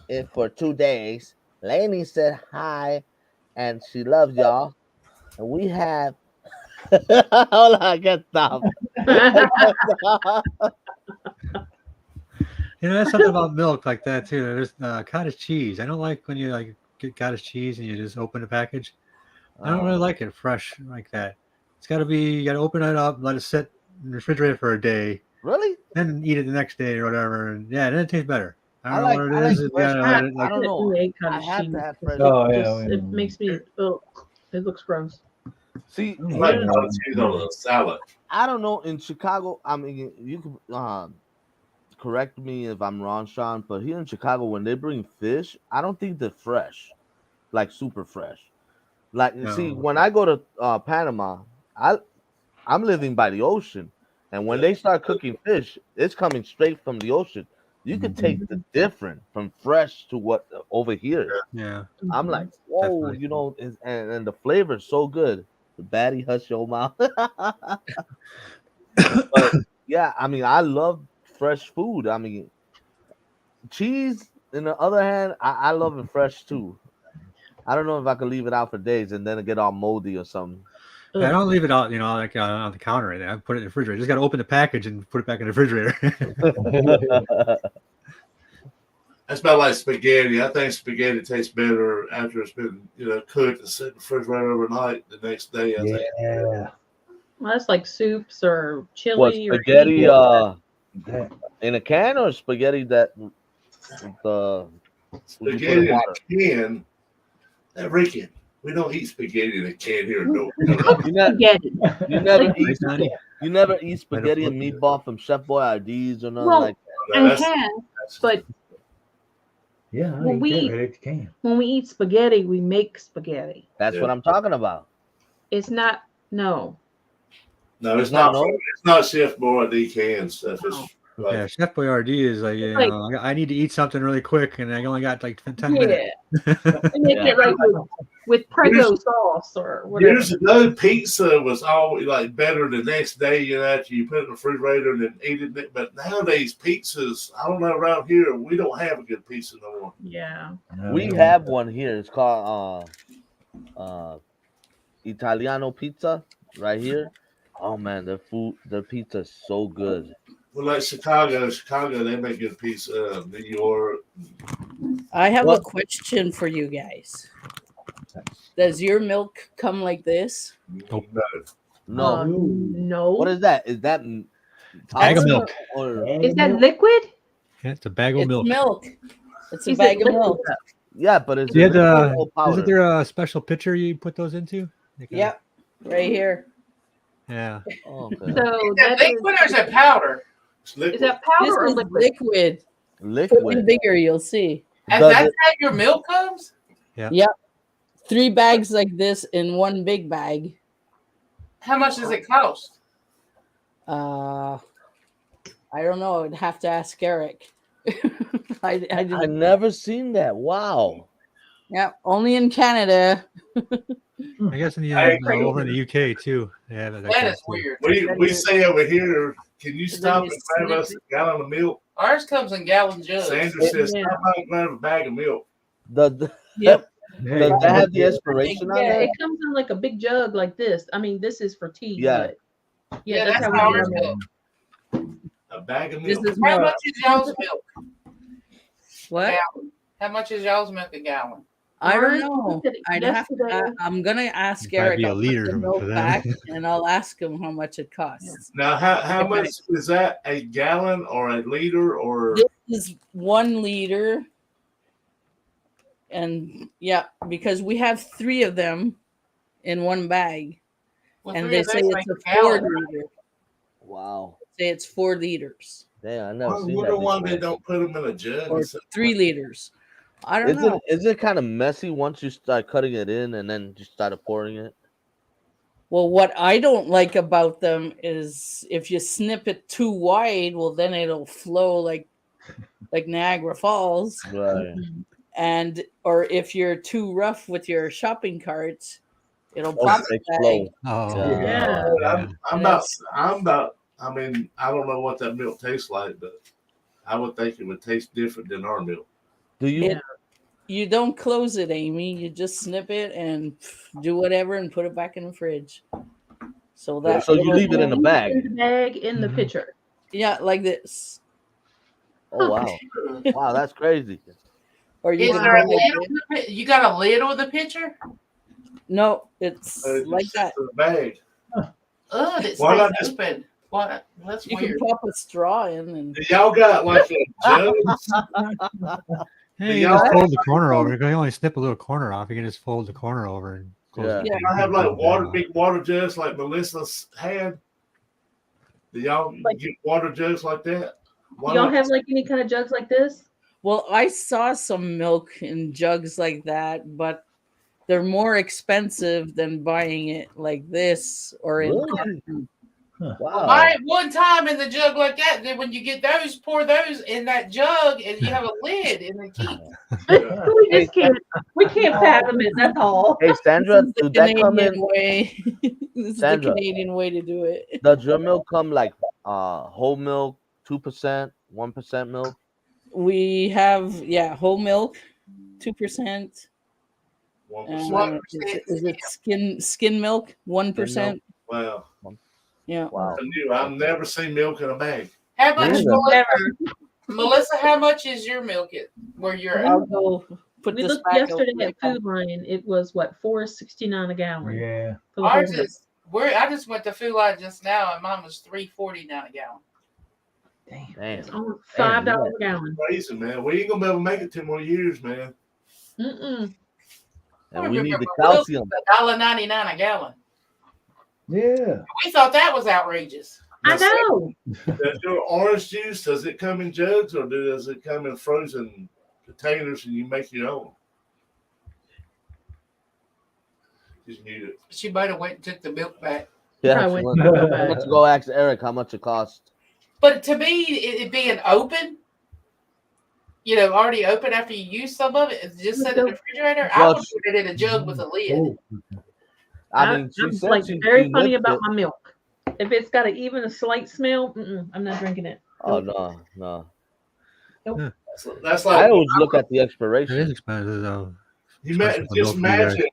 it for 2 days. Lainey said hi and she loves y'all. And we have hold on, I can't stop. That's something about milk like that too. There's cottage cheese. I don't like when you like get cottage cheese and you just open the package. I don't really like it fresh like that. It's got to be, you got to open it up, let it sit in the refrigerator for a day, Really? then eat it the next day or whatever. And yeah, then it tastes better. I don't know what I it like is. You fresh gotta I, let milk. it I like, don't know. really hate I cottage have cheese. to have It fresh Oh, yeah, just, yeah. it makes me. Oh, it looks gross. See, Oh, Like here, yeah. cottage cheese on a salad. I don't know. In Chicago, I mean, you could correct me if I'm wrong, Sean, but here in Chicago, when they bring fish, I don't think they're fresh, like super fresh. Like, see, no. when I go to Panama, I I'm living by the ocean, and when they start cooking fish, it's coming straight from the ocean. You could take the difference from fresh to what over here. Yeah, I'm like, Mhm. whoa, definitely. and the flavor is so good. The baddie, hush your mouth. But yeah, I mean, I love fresh food. I mean, cheese, on the other hand, I love it fresh too. I don't know if I could leave it out for days and then it get all moldy or something. Yeah, I Ugh. don't leave it out, like on the counter right there. I put it in the refrigerator. Just got to open the package and put it back in the refrigerator. That's about like spaghetti. I think spaghetti tastes better after it's been, cooked and set in the refrigerator overnight. The next day, I think. Yeah. Well, that's like soups or What chili or spaghetti? anything. That, In a can or spaghetti that the would you put in Spaghetti in water? a can. Ricky, we don't eat spaghetti in a can here. No. You never, Spaghetti. you never Like, eat Nice, honey. you never eat Might have spaghetti and floated. meatball from Chef Boyardee's or nothing well, like that. I That's, have, but yeah, I when eat we that eat right at the can. when we eat spaghetti, we make spaghetti. That's Yeah. what I'm talking about. It's not No. No, it's not not. It's not Chef Boyardee canned stuff. It's like, Yeah, Chef Boyardee is like, you Like- know, I need to eat something really quick, and I only got like 10 Yeah. minutes. They make it like with Prego sauce or whatever. years ago, pizza was always like better the next day. You know, after you put it in the refrigerator and then eat it. But nowadays, pizzas, I don't know, around here we don't have a good pizza no more. Yeah. We have one here. It's called Italiano pizza right here. Oh man, their pizza is so good. Well, like Chicago, they make good pizza. New York. I have What? a question for you guys. Does your milk come like this? No. No. No. What is that? Is that Bag of powder milk. Or Is that liquid? Yeah, it's a bag of It's milk. milk. It's a Is bag it of milk. liquid? yeah, but is You it had liquid or powder? isn't there a special pitcher you put those into? Like a- Yep, right here. Yeah. Oh, So okay. Is that that liquid or is that powder? It's liquid. is that This powder or is liquid? liquid. Put in Liquid. bigger, you'll see. And Does that's it- how your milk comes? Yep. 3 bags like this in one big bag. How much does it cost? I don't know. I'd have to ask Eric. I I didn't. never seen that. Wow. Yeah, only in Canada. I guess in the I over in the UK too. Yeah, That is weird. We say over here, can you Then stop you and grab us a gallon of milk? Ours comes in gallon jugs. Sandra says, Yeah. stop by and grab a bag of milk. Yep. Does that have the expiration on Yeah, it? it comes in like a big jug like this. I mean, this is for tea, Yeah. but Yeah, that's that's how we how do ours our goes. milk. A bag of This milk. is How milk. much is y'all's milk? What? Gallon. How much is y'all's milk a gallon? I don't Ours, know. look at it I'd have to. yesterday. I'm gonna ask It might Eric. be a I'll put liter the for milk them. back, and I'll ask him how much it costs. Now, how Okay. much is that? A gallon or a liter or? This is 1 liter, and yeah, because we have 3 of them in one bag, Well, and 3 they of say those it's make a 4 gallon. liter. Wow. Say it's 4 liters Damn, I never I seen wonder that why before. they don't put them in a jug. or and stuff. 3 liters. I don't Is know. it kind of messy once you start cutting it in and then you started pouring it? Well, what I don't like about them is if you snip it too wide, well, then it'll flow like Niagara Falls. Right. And or if you're too rough with your shopping carts, it'll Oh, pop it the bag. flows. Oh, Yeah. But yeah. I'm about. I mean, I don't know what that milk tastes like, but I would think it would taste different than our milk. Do you? Yeah. You don't close it, Amy. You just snip it and do whatever and put it back in the fridge. So that So you leave it in the In bag. the bag in the Mhm. pitcher. yeah, like this. Oh wow, wow, that's crazy. Or you Is can there a go like lid this. on the pi- You got a lid on the pitcher? No, it's But it like just that. sits in the bag. Oh, it Why not stays just- open. What? That's You weird. can pop a straw in and Do y'all got like a jug? Hey, you y'all just have- fold the corner over. You can only snip a little corner off. You can just fold the corner over and close Yeah. it. Yeah. I have like big water jugs like Melissa's had. Do y'all Like- get water jugs like that? Why Y'all not- have like any kind of jugs like this? well, I saw some milk in jugs like that, but they're more expensive than buying it like this or in Really? carton. Wow. Buy it one time in the jug like that. Then when you get those, pour those in that jug, and you have a lid and then keep. we can't fathom it. That's all. Hey Sandra, This is the does that come Canadian in? way. This is the Sandra. Canadian way to do it. Does your milk come like whole milk, 2%, 1% milk? We have whole milk, 2%. 1%. Is it skin milk? 1%. Wow. Yeah. Wow. I knew I've never seen milk in a bag. How much, Really? Melissa? How much is your milk at where you're at? I'll go put We this looked back yesterday over at Food Lion. It was what, $4.69 a gallon. Yeah. For the whole Ours milk. is. I just went to Food Lion just now, and mine was $3.49 a gallon. Damn. It's only $5 a gallon. Crazy, man. We ain't gonna be able to make it 10 more years, man. Mm-mm. And we need the Milk calcium. is $1.99 a gallon. Yeah. We thought that was outrageous. I know. Does your orange juice, does it come in jugs or does it come in frozen containers and you make your own? She's muted. She might have went and took the milk back. Yeah, I she went went, to go she back. went to go ask Eric how much it cost. But to me, it being open, already open after you use some of it, just set it in the refrigerator. I would put it in a jug with a lid. I mean, she I'm said like she very funny whipped about it. my milk. If it's got even a slight smell, I'm not drinking it. Oh Nope. no. Nope. That's I like always look at the It is expiration. expensive though. you Especially for just milk for you guys. imagine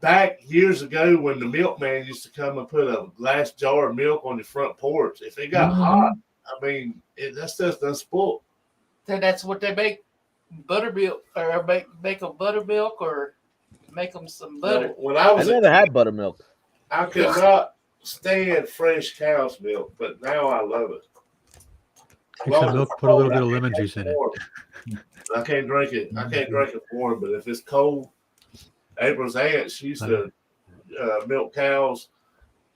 back years ago when the milkman used to come and put a glass jar of milk on your front porch. If it got hot, I mean, that stuff doesn't spoil. Then that's what they make buttermilk, or make them buttermilk, or make them some butter. When I I was a never had buttermilk. I could not stand fresh cow's milk, but now I love it. Take some milk, put a little bit of lemon juice in it. I can't drink it. I can't drink it warm, but if it's cold, April's aunt, she used to milk cows,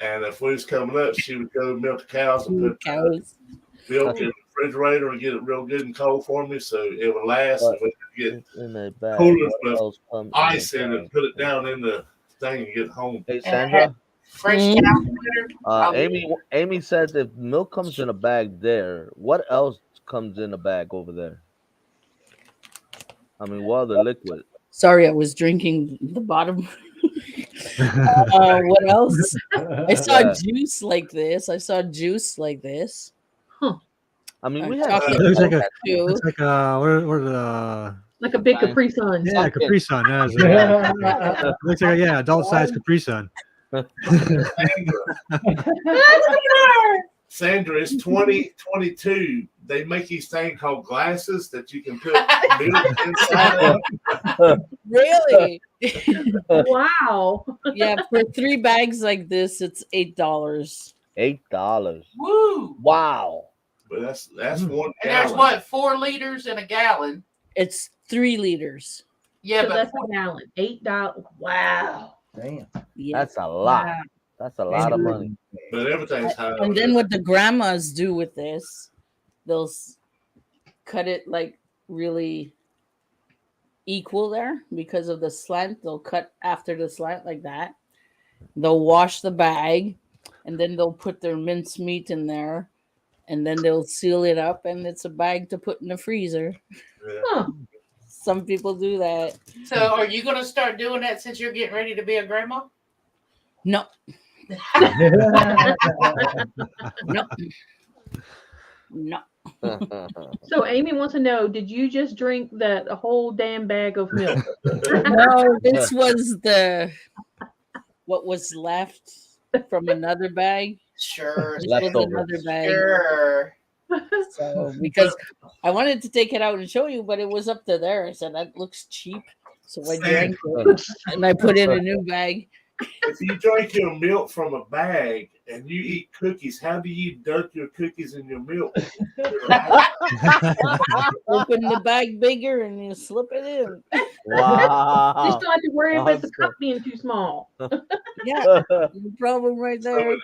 and if we was coming up, she would go milk the cows and put milk in the refrigerator and get it real good and cold for me, so it would last. And we could get cooler with ice in it and put it down in the thing and get home. Hey Sandra, fresh cow Amy said if milk comes in a bag there, what else comes in a bag over there? I mean, what other liquid? Sorry, I was drinking the bottom. What else? I saw juice like this. Huh. I mean, we have have. It looks like where the like a big Capri Sun. Yeah, Capri Sun. Looks like adult size Capri Sun. Sandra, it's 2022. They make these things called glasses that you can put milk inside of. Really? Wow. Yeah, for 3 bags like this, it's $8. $8. Woo! Wow. But that's 1 gallon. And there's what, 4 liters in a gallon? It's 3 liters. Yeah, So but that's a gallon. $8. Wow. Damn. Yeah. That's a lot. Wow. That's a lot of money. But everything's high. And then what the grandmas do with this, they'll cut it like really equal there because of the slant. They'll cut after the slant like that. They'll wash the bag, and then they'll put their minced meat in there, and then they'll seal it up, and it's a bag to put in the freezer. Huh. Some people do that. So are you going to start doing that since you're getting ready to be a grandma? No. No. No. So Amy wants to know, did you just drink that whole damn bag of milk? No, this was what was left from another bag. Sure. This was another bag. Sure. So because I wanted to take it out and show you, but it was up to there. I said that looks cheap. So I drank it and I put in a new bag. If you drink your milk from a bag and you eat cookies, how do you dunk your cookies in your milk? Open the bag bigger and you slip it in. Wow. Just don't have to worry about the cup being too small. Yeah, no problem right So there. when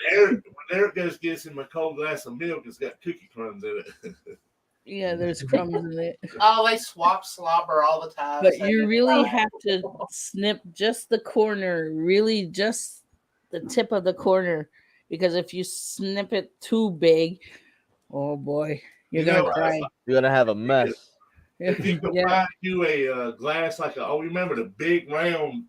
Eric gets him a cold glass of milk, it's got cookie crumbs in it. Yeah, there's crumbs in it. Oh, they swap slobber all the time. But you really have to snip just the corner, really just the tip of the corner, because if you snip it too big, oh boy, you're gonna cry. You're gonna have a mess. If you could buy you a glass like remember the big round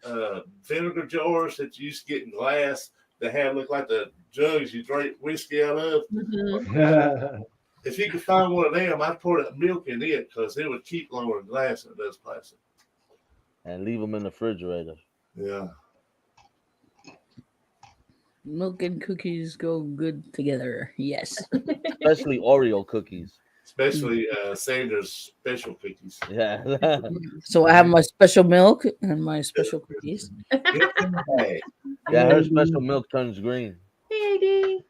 vinegar jars that you used to get in glass that had look like the jugs you drink whiskey out of? Mm-hmm. If you could find one of them, I'd pour that milk in it because it would keep longer than glass than it does plastic. And leave them in the refrigerator. Yeah. Milk and cookies go good together. Yes. Especially Oreo cookies. Especially Sandra's special cookies. Yeah. So I have my special milk and my special cookies. Yeah, her special milk turns green. Hey,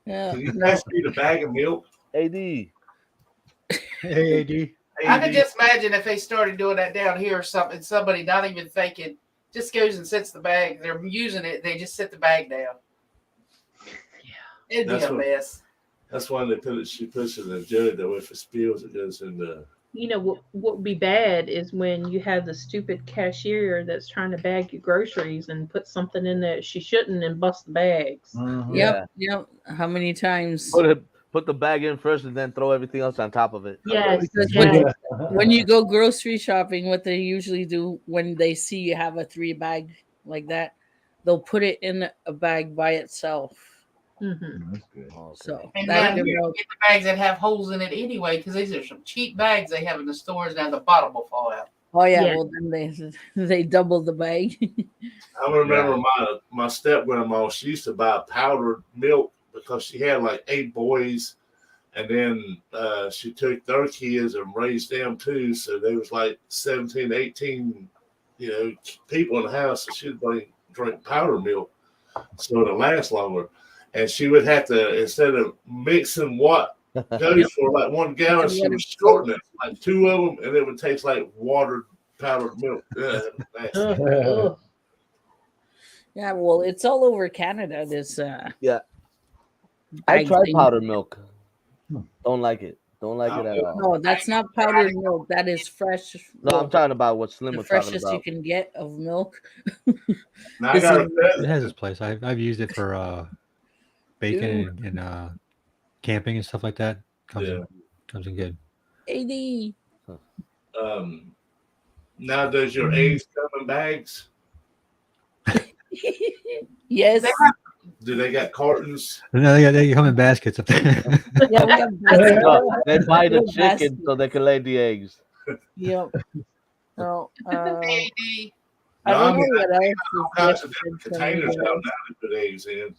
Yeah. Can you pass me the bag of milk? AD. Hey, AD. I could just imagine if they started doing that down here or something, somebody not even thinking, just goes and sets the bag. They're using it, they just set the bag down. It'd be a mess. That's why they she puts it in a jug that way if it spills, it goes in the what would be bad is when you have the stupid cashier that's trying to bag your groceries and put something in that she shouldn't and bust the bags. Mhm. Yep, yep. How many times? Put the bag in first and then throw everything else on top of it. Yes, Because yes. when you go grocery shopping, what they usually do when they see you have a 3 bag like that, they'll put it in a bag by itself. Mhm. That's good. Okay. So And that's now good you milk. get the bags that have holes in it anyway, because these are some cheap bags they have in the stores. Now the bottom will fall out. Oh yeah, Yeah. well then they double the bag. I remember my step grandma. She used to buy powdered milk because she had like 8 boys, and then she took their kids and raised them too. So there was like 17, 18, people in the house. So she'd drink powdered milk so it'll last longer. And she would have to, instead of mixing what goes for like 1 gallon, she would shorten it like 2 of them, and it would taste like watered powdered milk. Nasty. Ugh. Yeah, well, it's all over Canada. This Yeah, I bag tried thing. powdered milk. Don't like it. Don't like it at all. No, that's not powdered milk. That is fresh. No, I'm talking about what Slim The was talking freshest you about. can get of milk. Now, I This got is- It has its place. I've used it for bacon and camping and stuff like that. Comes in good. AD. Now, does your eggs come in bags? Yes. Do they got cartons? No, they come in baskets up there. Yeah, we have No, they buy the Little chicken basket. so they can lay the eggs. Yep. No, I No, don't know what else all is kinds of different different from containers anywhere out else. now to put eggs in.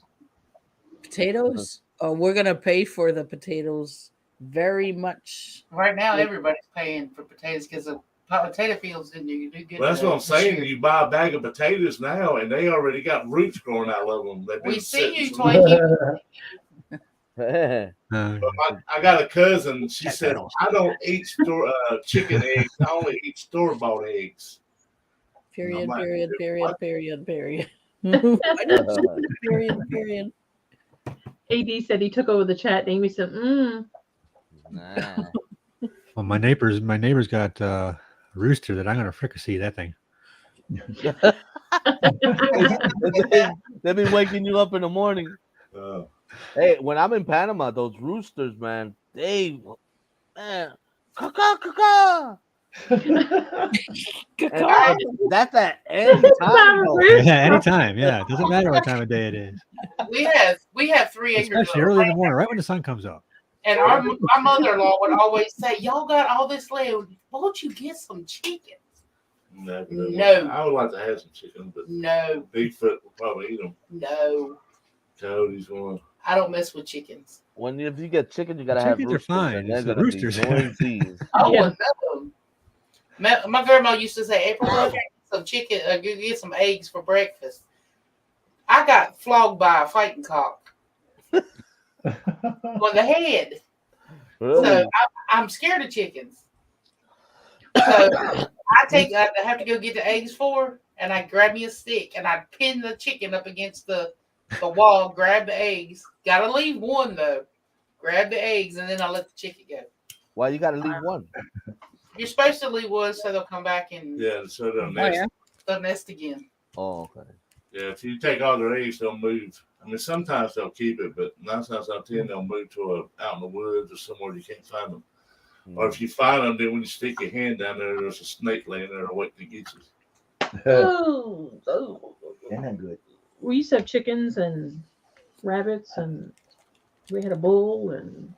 Potatoes. Oh, we're gonna pay for the potatoes very much. Right now, everybody's paying for potatoes because the potato fields didn't do good. Well, that's what I'm this saying. year. You buy a bag of potatoes now, and they already got roots growing out of them. They've been We see sitting you, so Twinkie. But I got a cousin. She said, "I don't eat chicken eggs. I only eat store-bought eggs." Period. like, Period. Period. what? Period. Period. Period. Period. AD said he took over the chat. And Amy said, Nah. Well, my neighbor's got a rooster that I'm gonna fricassee that thing. They've been waking you up in the morning. Hey, when I'm in Panama, those roosters, man, caw. That's at any time. though. Yeah, anytime. Yeah, it doesn't matter what time of day it is. We have 3 acres, Especially early in the morning, right when the sun comes up. and my mother-in-law would always say, "Y'all got all this land. Won't you get some chicken?" No. No. I would like to have some chicken, but No, Bigfoot will probably eat them. no, Coyotes will. I don't mess with chickens. If you get chicken, you gotta have Chickens are roosters. fine. And they're It's the gonna roosters. be noisy. I wouldn't know them. My grandma used to say, "April, go get some chicken. Go get some eggs for breakfast." I got flogged by a fighting cock on the head. Really? So I'm scared of chickens. So I have to go get the eggs for, and I grab me a stick and I pin the chicken up against the wall, grab the eggs. Gotta leave one though. Grab the eggs and then I let the chicken go. Why you gotta leave one? You're supposed to leave one so they'll come back and So they'll nest again. Oh, okay. Yeah, if you take all their eggs, they'll move. I mean, sometimes they'll keep it, but 9 times out of 10, they'll move to out in the woods or somewhere you can't find them. Or if you find them, then when you stick your hand down there, there's a snake laying there waiting to get you. oh. They're not good. We used to have chickens and rabbits, and we had a bull, and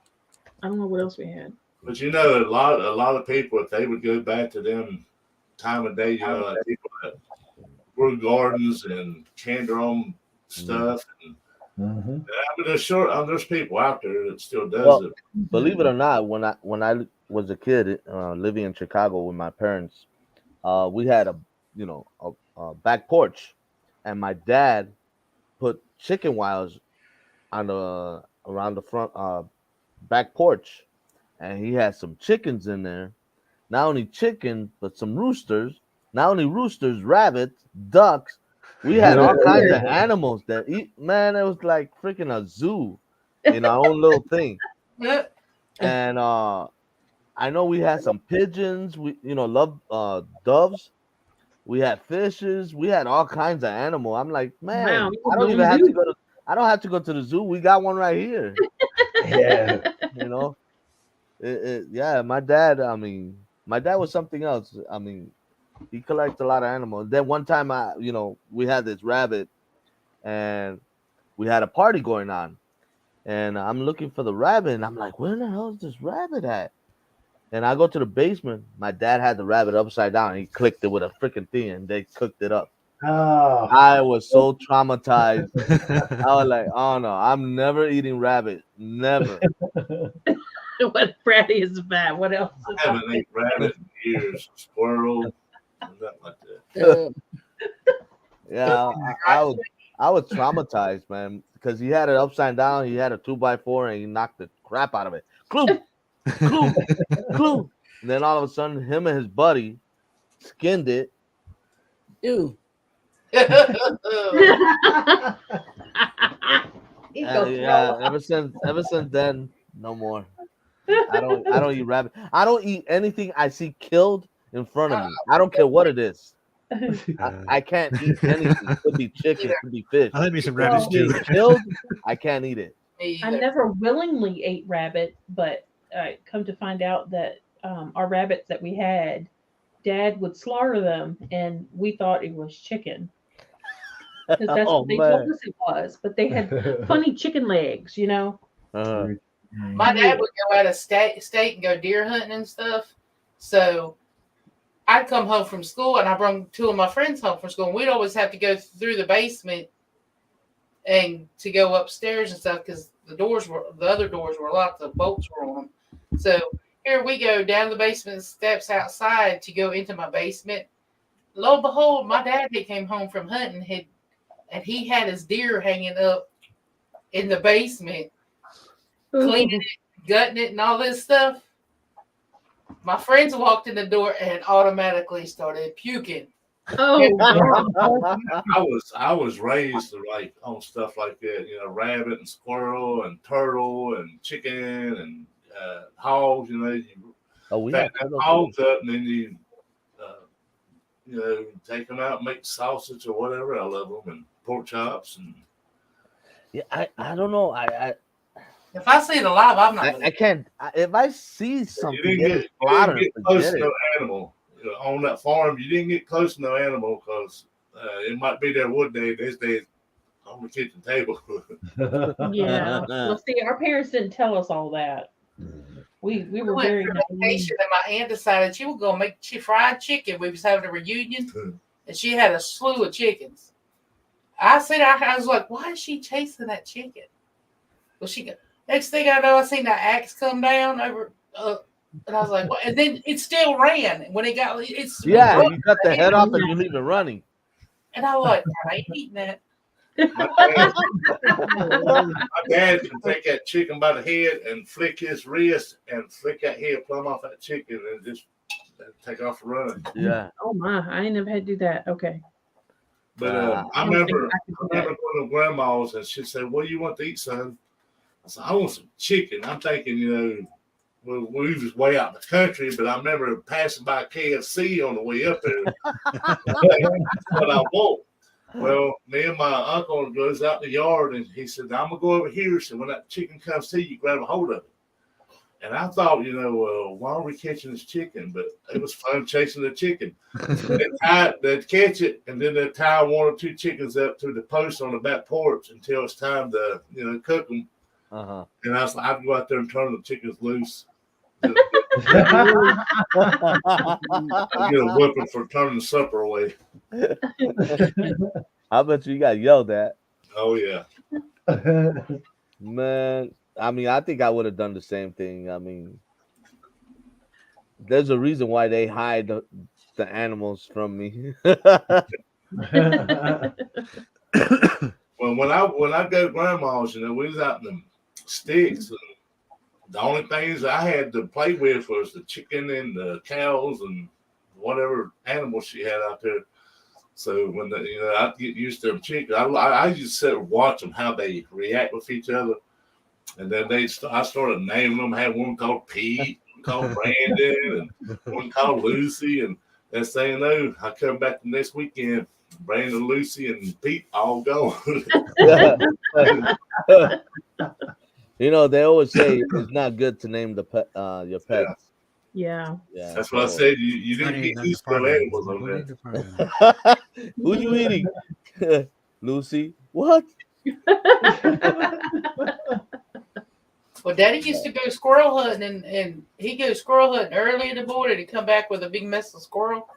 I don't know what else we had. But you know, a lot of people, if they would go back to them time of day, like people that grew gardens and canned their own stuff. And, I mean, there's people out there that still does it. Believe it or not, when I was a kid living in Chicago with my parents, we had a back porch, and my dad put chicken wires on around the front back porch, and he had some chickens in there. Not only chicken, but some roosters. Not only roosters, rabbits, ducks. We had all kinds of animals that eat. Man, it was like freaking a zoo in our own little thing. And I I know we had some pigeons. We love doves. We had fishes. We had all kinds of animal. I'm like, man, Wow, I don't you even have to do. go to. I don't have to go to the zoo. We got one right here. Yeah. You know. Yeah, my dad. I mean, my dad was something else. I mean, he collects a lot of animals. Then one time, we had this rabbit, and we had a party going on, and I'm looking for the rabbit, and I'm like, where the hell is this rabbit at? And I go to the basement. My dad had the rabbit upside down. And he clicked it with a freaking thing, and they cooked it up. Oh. I was so traumatized. I was like, oh no, I'm never eating rabbit. Never. What Bradley is bad. What else? I haven't eaten rabbit in years. Squirrel, nothing like that. Yeah, I was traumatized, man, because he had it upside down. He had a 2x4, and he knocked the crap out of it. Clue, clue, clue. And then all of a sudden, him and his buddy skinned it. Ew. Yeah, ever since then, no more. I don't eat rabbit. I don't eat anything I see killed in front of me. I don't care what it is. I can't eat anything. Could be chicken, could be fish. I like me some If rabbits it's being too. killed, I can't eat it. I never willingly ate rabbit, but come to find out that our rabbits that we had, Dad would slaughter them, and we thought it was chicken. Because that's Oh what they told man. us it was. But they had funny chicken legs, you know. Uh-huh. My dad would go out of state and go deer hunting and stuff. So I'd come home from school and I brought two of my friends home from school. And we'd always have to go through the basement and to go upstairs and stuff because the other doors were locked, the bolts were on them. So here we go down the basement steps outside to go into my basement. Lo and behold, my dad had came home from hunting and he had his deer hanging up in the basement, cleaning it, gutting it, and all this stuff. My friends walked in the door and automatically started puking. Oh, I was raised like on stuff like that, rabbit and squirrel and turtle and chicken and hogs. You we fatten have that hogs up and then you take them out, and make sausage or whatever out of them, and pork chops and. Yeah, I don't know. I If I see it alive, I'm not. I can't. If I see something You didn't get close to no animal on that farm. You didn't get close to no animal because it might be there one day. This day on the kitchen table. yeah. Well, see, our parents didn't tell us all that. We were went very for naive. vacation, and my aunt decided she would go make fried chicken. We was having a reunion, and she had a slew of chickens. I was like, why is she chasing that chicken? Well, next thing I know, I seen that axe come down over, and I was like, well, and then it still ran when it got. You cut the head off and you leave it running. And I was like, I ain't eating that. My dad can take that chicken by the head and flick his wrist and flick that head plumb off that chicken and just take off and run. Yeah. Oh my! I ain't never had to do that. Okay. But I remember going to grandma's and she'd say, "What do you want to eat, son?" I said, "I want some chicken." I'm thinking, we was way out in the country, but I remember passing by KFC on the way up there. That's what I want. Well, me and my uncle goes out in the yard and he said, "I'm gonna go over here. So when that chicken comes to you, grab a hold of it." And I thought, why are we catching this chicken? But it was fun chasing the chicken. They'd catch it, and then they'd tie one or two chickens up to the post on the back porch until it's time to, cook them. Uh-huh. And I was like, I'd go out there and turn the chickens loose. I'd get a whipping for turning the supper away. I bet you got yelled at. Oh, yeah. Man, I mean, I think I would have done the same thing. I mean, there's a reason why they hide the animals from me. Well, when I go to grandma's, we was out in the sticks. And the only things I had to play with was the chicken and the cows and whatever animals she had out there. So when I get used to them chickens, I just sit and watch them how they react with each other. And then I started naming them. I had one called Pete, called Brandon and one called Lucy. And next thing you know, I come back the next weekend, Brandon, Lucy, and Pete all gone. You know, they always say it's not good to name the pet, your pets. Yeah. Yeah, That's what I said. You didn't Honey, get not used to department. animals on Put there. in department. Who you eating? Lucy. What? Well, Daddy used to go squirrel hunting, and he goes squirrel hunting early in the morning and come back with a big mess of squirrel.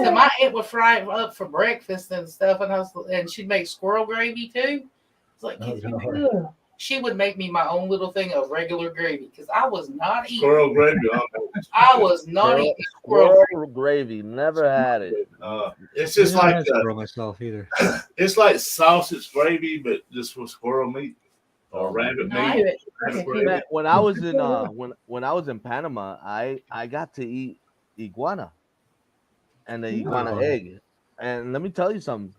So my aunt would fry it up for breakfast and stuff, and she'd make squirrel gravy too. It's like she would make me my own little thing of regular gravy because I was not eating Squirrel gravy. I was not eating squirrel gravy. Never had it. It's just I like had squirrel myself either. it's like sausage gravy, but just with squirrel meat or rabbit meat. When I was in when I was in Panama, I got to eat iguana and the iguana egg. And let me tell you something.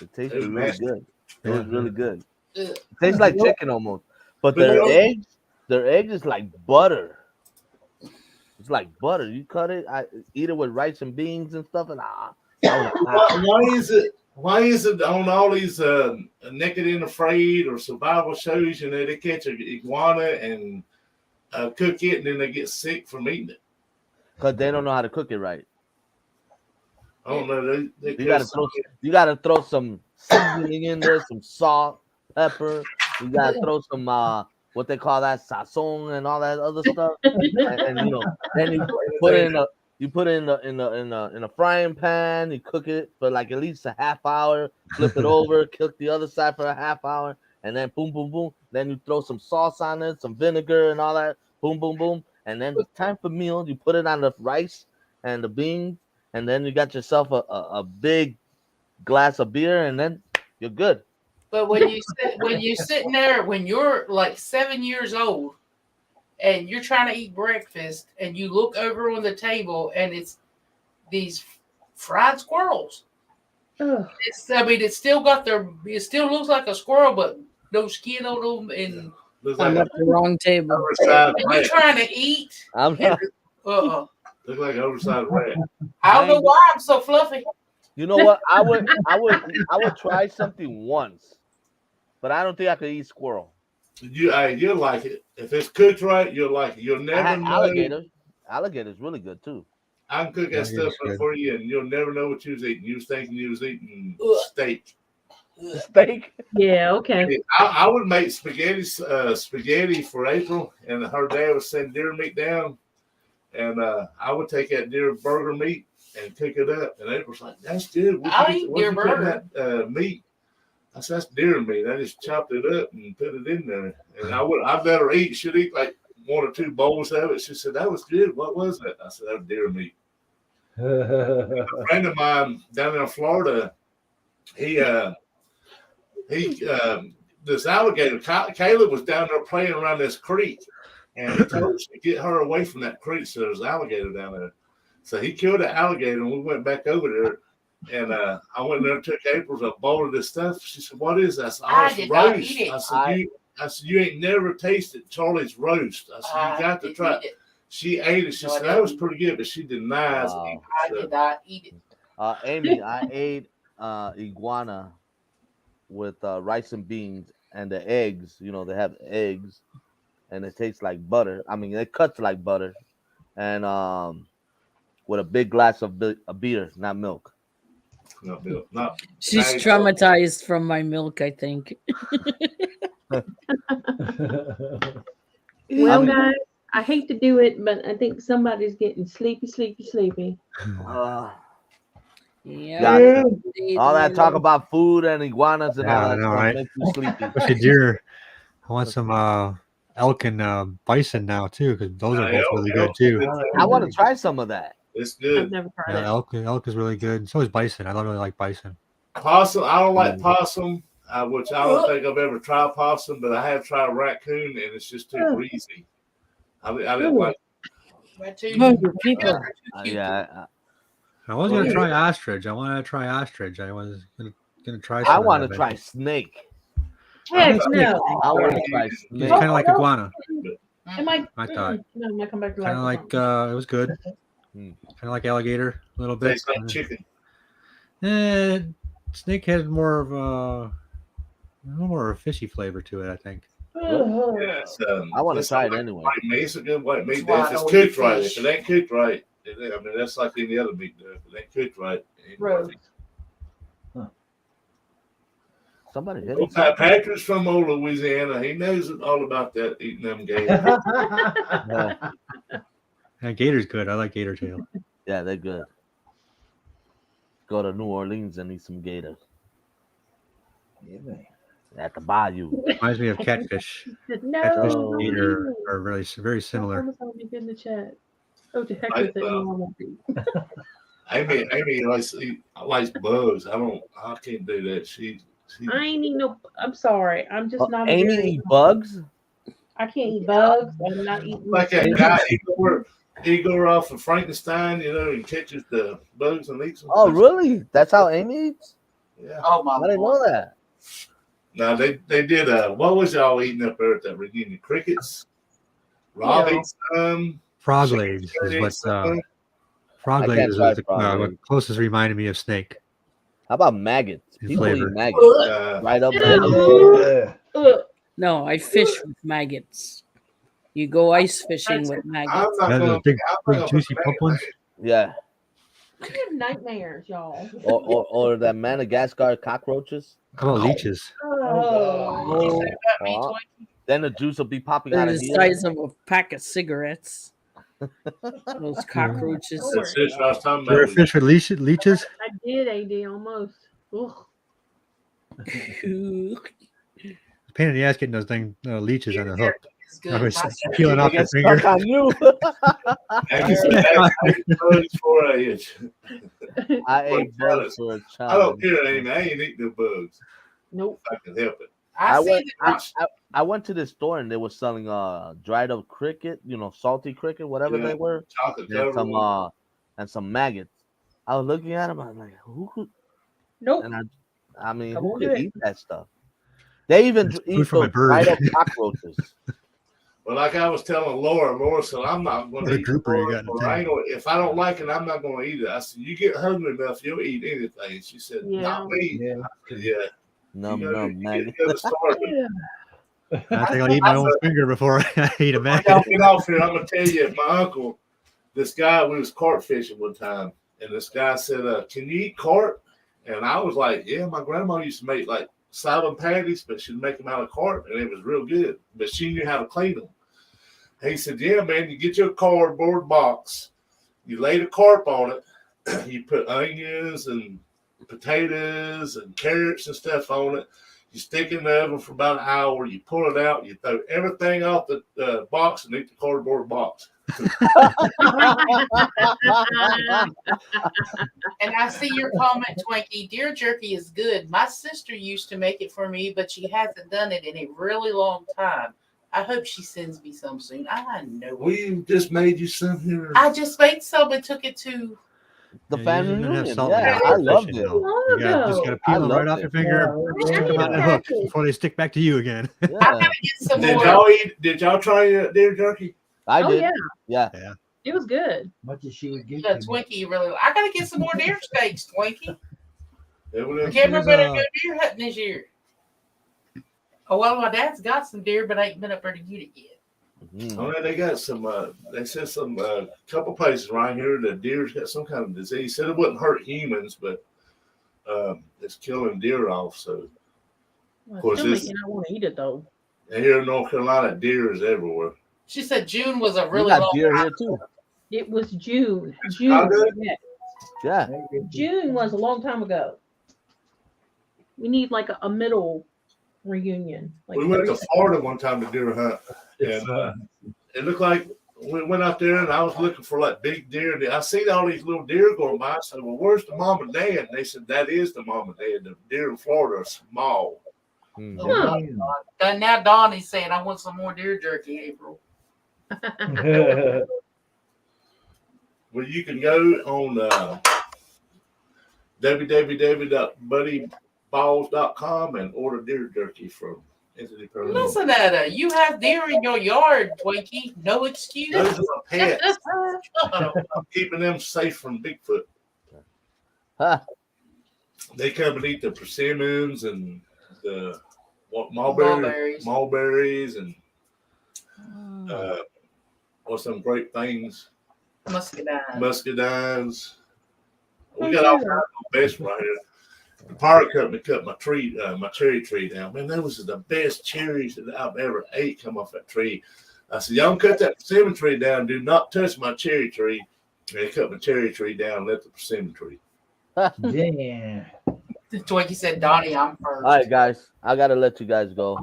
It tasted really good. It was really good. It tastes like chicken almost. But their egg is like butter. It's like butter. You cut it, I eat it with rice and beans and stuff, and why is it on all these Naked and Afraid or survival shows, you know, they catch an iguana and cook it and then they get sick from eating it? Because they don't know how to cook it right. I don't know. You gotta throw some seasoning in there, some salt, pepper. You gotta throw some what they call that sazon and all that other stuff. And you know, then you put it in a frying pan. You cook it for like at least a half hour. Flip it over, cook the other side for a half hour, and then boom, boom, boom. Then you throw some sauce on it, some vinegar and all that. Boom, boom, boom. And then it's time for meal. You put it on the rice and the beans, and then you got yourself a big glass of beer, and then you're good. But when you're sitting there, when you're like 7 years old, and you're trying to eat breakfast, and you look over on the table, and it's these fried squirrels. It still looks like a squirrel, but no skin on them, and I'm at the wrong table. And you're trying to eat. I'm not. Look like an oversized rat. I don't know why I'm so fluffy. You know what? I would try something once, but I don't think I could eat squirrel. You'll like it if it's cooked right. You'll like it. You'll never know. Alligator's really good too. I can cook that stuff for you, and you'll never know what you was eating. You was thinking you was eating steak. Steak? Yeah. Okay. I would make spaghetti for April, and her dad would send deer meat down, and I would take that deer burger meat and cook it up. And April's like, "That's good. I'll eat deer burger. That meat." I said, "That's deer meat." I just chopped it up and put it in there. And I'd let her eat. She'd eat like 1 or 2 bowls of it. She said, "That was good. What was that?" I said, "That was deer meat." A friend of mine down in Florida, this alligator, Caleb was down there playing around this creek, and he told us to get her away from that creek, so there's an alligator down there. So he killed an alligator, and we went back over there. And I went there and took April's a bowl of this stuff. She said, "What is that?" I said, "Oh, it's roast." I said, "You ain't never tasted Charlie's roast." I said, "You got to try it." She ate it. She said, "That was pretty good," but she denies it. I did not eat it. Amy, I ate iguana with rice and beans and the eggs. You know, they have eggs, and it tastes like butter. I mean, it cuts like butter, and with a big glass of beer, not milk. She's traumatized from my milk, I think. Well, guys, I hate to do it, but I think somebody's getting sleepy. Yeah. All that talk about food and iguanas and all that stuff right? makes you sleepy. Especially deer. I want some elk and bison now too, because those are both really good too. I want to try some of that. It's good. I've never tried it. Elk is really good. So is bison. I don't really like bison. Possum. I don't like possum, which I don't think I've ever tried possum, but I have tried raccoon, and it's just too greasy. I didn't like people. I was gonna try ostrich. I wanted to try ostrich. I was gonna try. I want to try snake. Heck no. I want to try snake. It's kind of like iguana. It might. I thought. No, it might come back to life. Kind of or like something. it was good. Hmm. Kind of like alligator a little bit. Tastes like chicken. Snake has more of a little more of a fishy flavor to it, I think. Yeah, it's, I want to it's try like it anyway. white meat. It's a good white meat. That's why If I it's don't cooked eat right, fish. if it ain't cooked right, I mean that's like any other meat. If it ain't cooked right, it ain't Rose. Somebody hit Well, it. Patrick's from old Louisiana. He knows all about that eating them gators. Yeah, Gator's good. I like gator tail. yeah, they're good. Go to New Orleans and eat some gators Yeah, man. at the bayou. Reminds me of catfish. No. Catfish No. and gator are really very similar. Someone's on me in the chat. Oh, to heck I- with it. No, I won't be. Amy likes bugs. I can't do that. She I ain't eat no. I'm sorry. I'm just not. a Amy very- eat bugs? I can't eat bugs. I'm not eating. like that guy Igor off of Frankenstein, he catches the bugs and eats them. Oh, really? That's how Amy eats? Yeah. Oh my I didn't Lord. know that. Now they did what was y'all eating up there at that reunion? Crickets? Rob Yeah. ate some. Frog Shane legs ate is what some. frog I legs can't is try what, frog what legs. closest reminded me of snake. How about maggots? In People flavor. eat maggots. Right up there. Yeah. Ugh. No, I fish with maggots. You go ice fishing with I'm maggots. not Yeah, going those big, I'm not big gonna juicy put plump ones. Yeah. I have nightmares, y'all. Or that Madagascar cockroaches. How about leeches? Oh. You say about me, Oh. Twinkie? Then the juice will be popping out They're of the here. size of a pack of cigarettes. Those cockroaches. That's it. I was talking You ever about. fish with leeches? I did, AD, almost. Ugh. Pain in the ass getting those leeches on the hook. It's good. Always My sister peeling did off They your get finger. stuck on you. I ate bugs for a I ate bugs for a I child. don't care, Amy. I ain't eating the bugs. Nope. If I can help it. I see I went to the store and they were selling dried up cricket, salty cricket, whatever Yeah. they were, Chocolate and covered some maggots. I was looking at them, I'm like, who could? Nope. And I mean, I who won't do could it. eat that stuff? They even It's food eat from a those bird. dried up cockroaches. But like I was telling Laura said, I'm not going What to a eat grouper you got in the or I tank. ain't if I don't like it, I'm not going to eat it. I said, you get hungry enough, you'll eat anything. She said, Yeah. not me. Yeah. I said, yeah. Num You num gotta maggot. start. I think I'll eat my own finger before I eat a I maggot. gotta get off here. I'm gonna tell you, my uncle, this guy, we was carp fishing one time, and this guy said, "Can you eat carp?" And I was like, "Yeah, my grandma used to make like salad patties, but she'd make them out of carp, and it was real good. But she knew how to clean them." And he said, "Yeah, man, you get your cardboard box, you lay the carp on it, you put onions and potatoes and carrots and stuff on it." You stick it in the oven for about an hour. You pull it out. You throw everything off the box and eat the cardboard box. And I see your comment, Twinkie. Deer jerky is good. My sister used to make it for me, but she hasn't done it in a really long time. I hope she sends me some soon. I know. We just made you some here. I just made some and took it to. The Yeah, family you didn't have reunion. salt in Yeah, it I for loved fishing, it. though. Long You just ago. got to I peel them right loved off it. your finger, Yeah, stick them on the hook before they stick back to you again. I'm Yeah, gonna get some Did more. y'all eat? Did y'all try your deer jerky? I Oh did. yeah, Yeah. it was good. Much as she would give Yeah, to me. Twinkie really. I gotta get some more deer steaks, Twinkie. Evidently. Cameron There's, better go deer hunting this year. Oh well, my dad's got some deer, but I ain't been up there to get it yet. Mhm. Oh, they got some. They said some couple places right here that deer's got some kind of disease. Said it wouldn't hurt humans, but it's killing deer off. So Well, course, still this- making I want to eat it though. and here in North Carolina, deer is everywhere. She said June was a We really got long deer time. here too. It was June. Chicago? Yeah. Yeah. June was a long time ago. We need like a middle reunion. Like We went to 30 Florida one time to deer hunt, It's, and it looked like we went out there, and I was looking for like big deer. I seen all these little deer going by. I said, "Well, where's the mom and dad?" And they said, "That is the mom and dad. The deer in Florida are small." Mhm. Oh, and now Donnie's saying, I want some more deer jerky, April. Well, you can go on www.buddyballs.com and order deer jerky from Entity Paranormal. Listen at her. You have deer in your yard, Twinkie. No excuse. Those are my pets. I'm keeping them safe from Bigfoot. Huh. They come and eat the persimmons and the mulberries and what's some great things? Muscadines. We got all kinds of best right here. The power company cut my cherry tree down. Man, those are the best cherries that I've ever ate come off that tree. I said, y'all cut that persimmon tree down. Do not touch my cherry tree. And they cut my cherry tree down and left the persimmon tree. Yeah. Twinkie said, Donnie, I'm first. All right, guys. I got to let you guys go.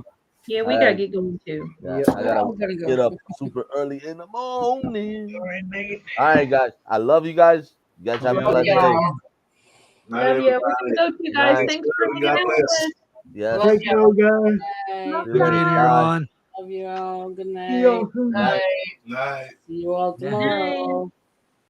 Yeah, we gotta get going too. Yeah, I gotta get up super early in the morning. All right, guys. I love you guys. You guys have a pleasant day. Love you. We go to you guys. Night. Thanks for hanging out with us. Yes. Thank you, guys. Night. Good night, everyone. Love you all. Good See y'all night. soon. Night. Night. See you all tomorrow.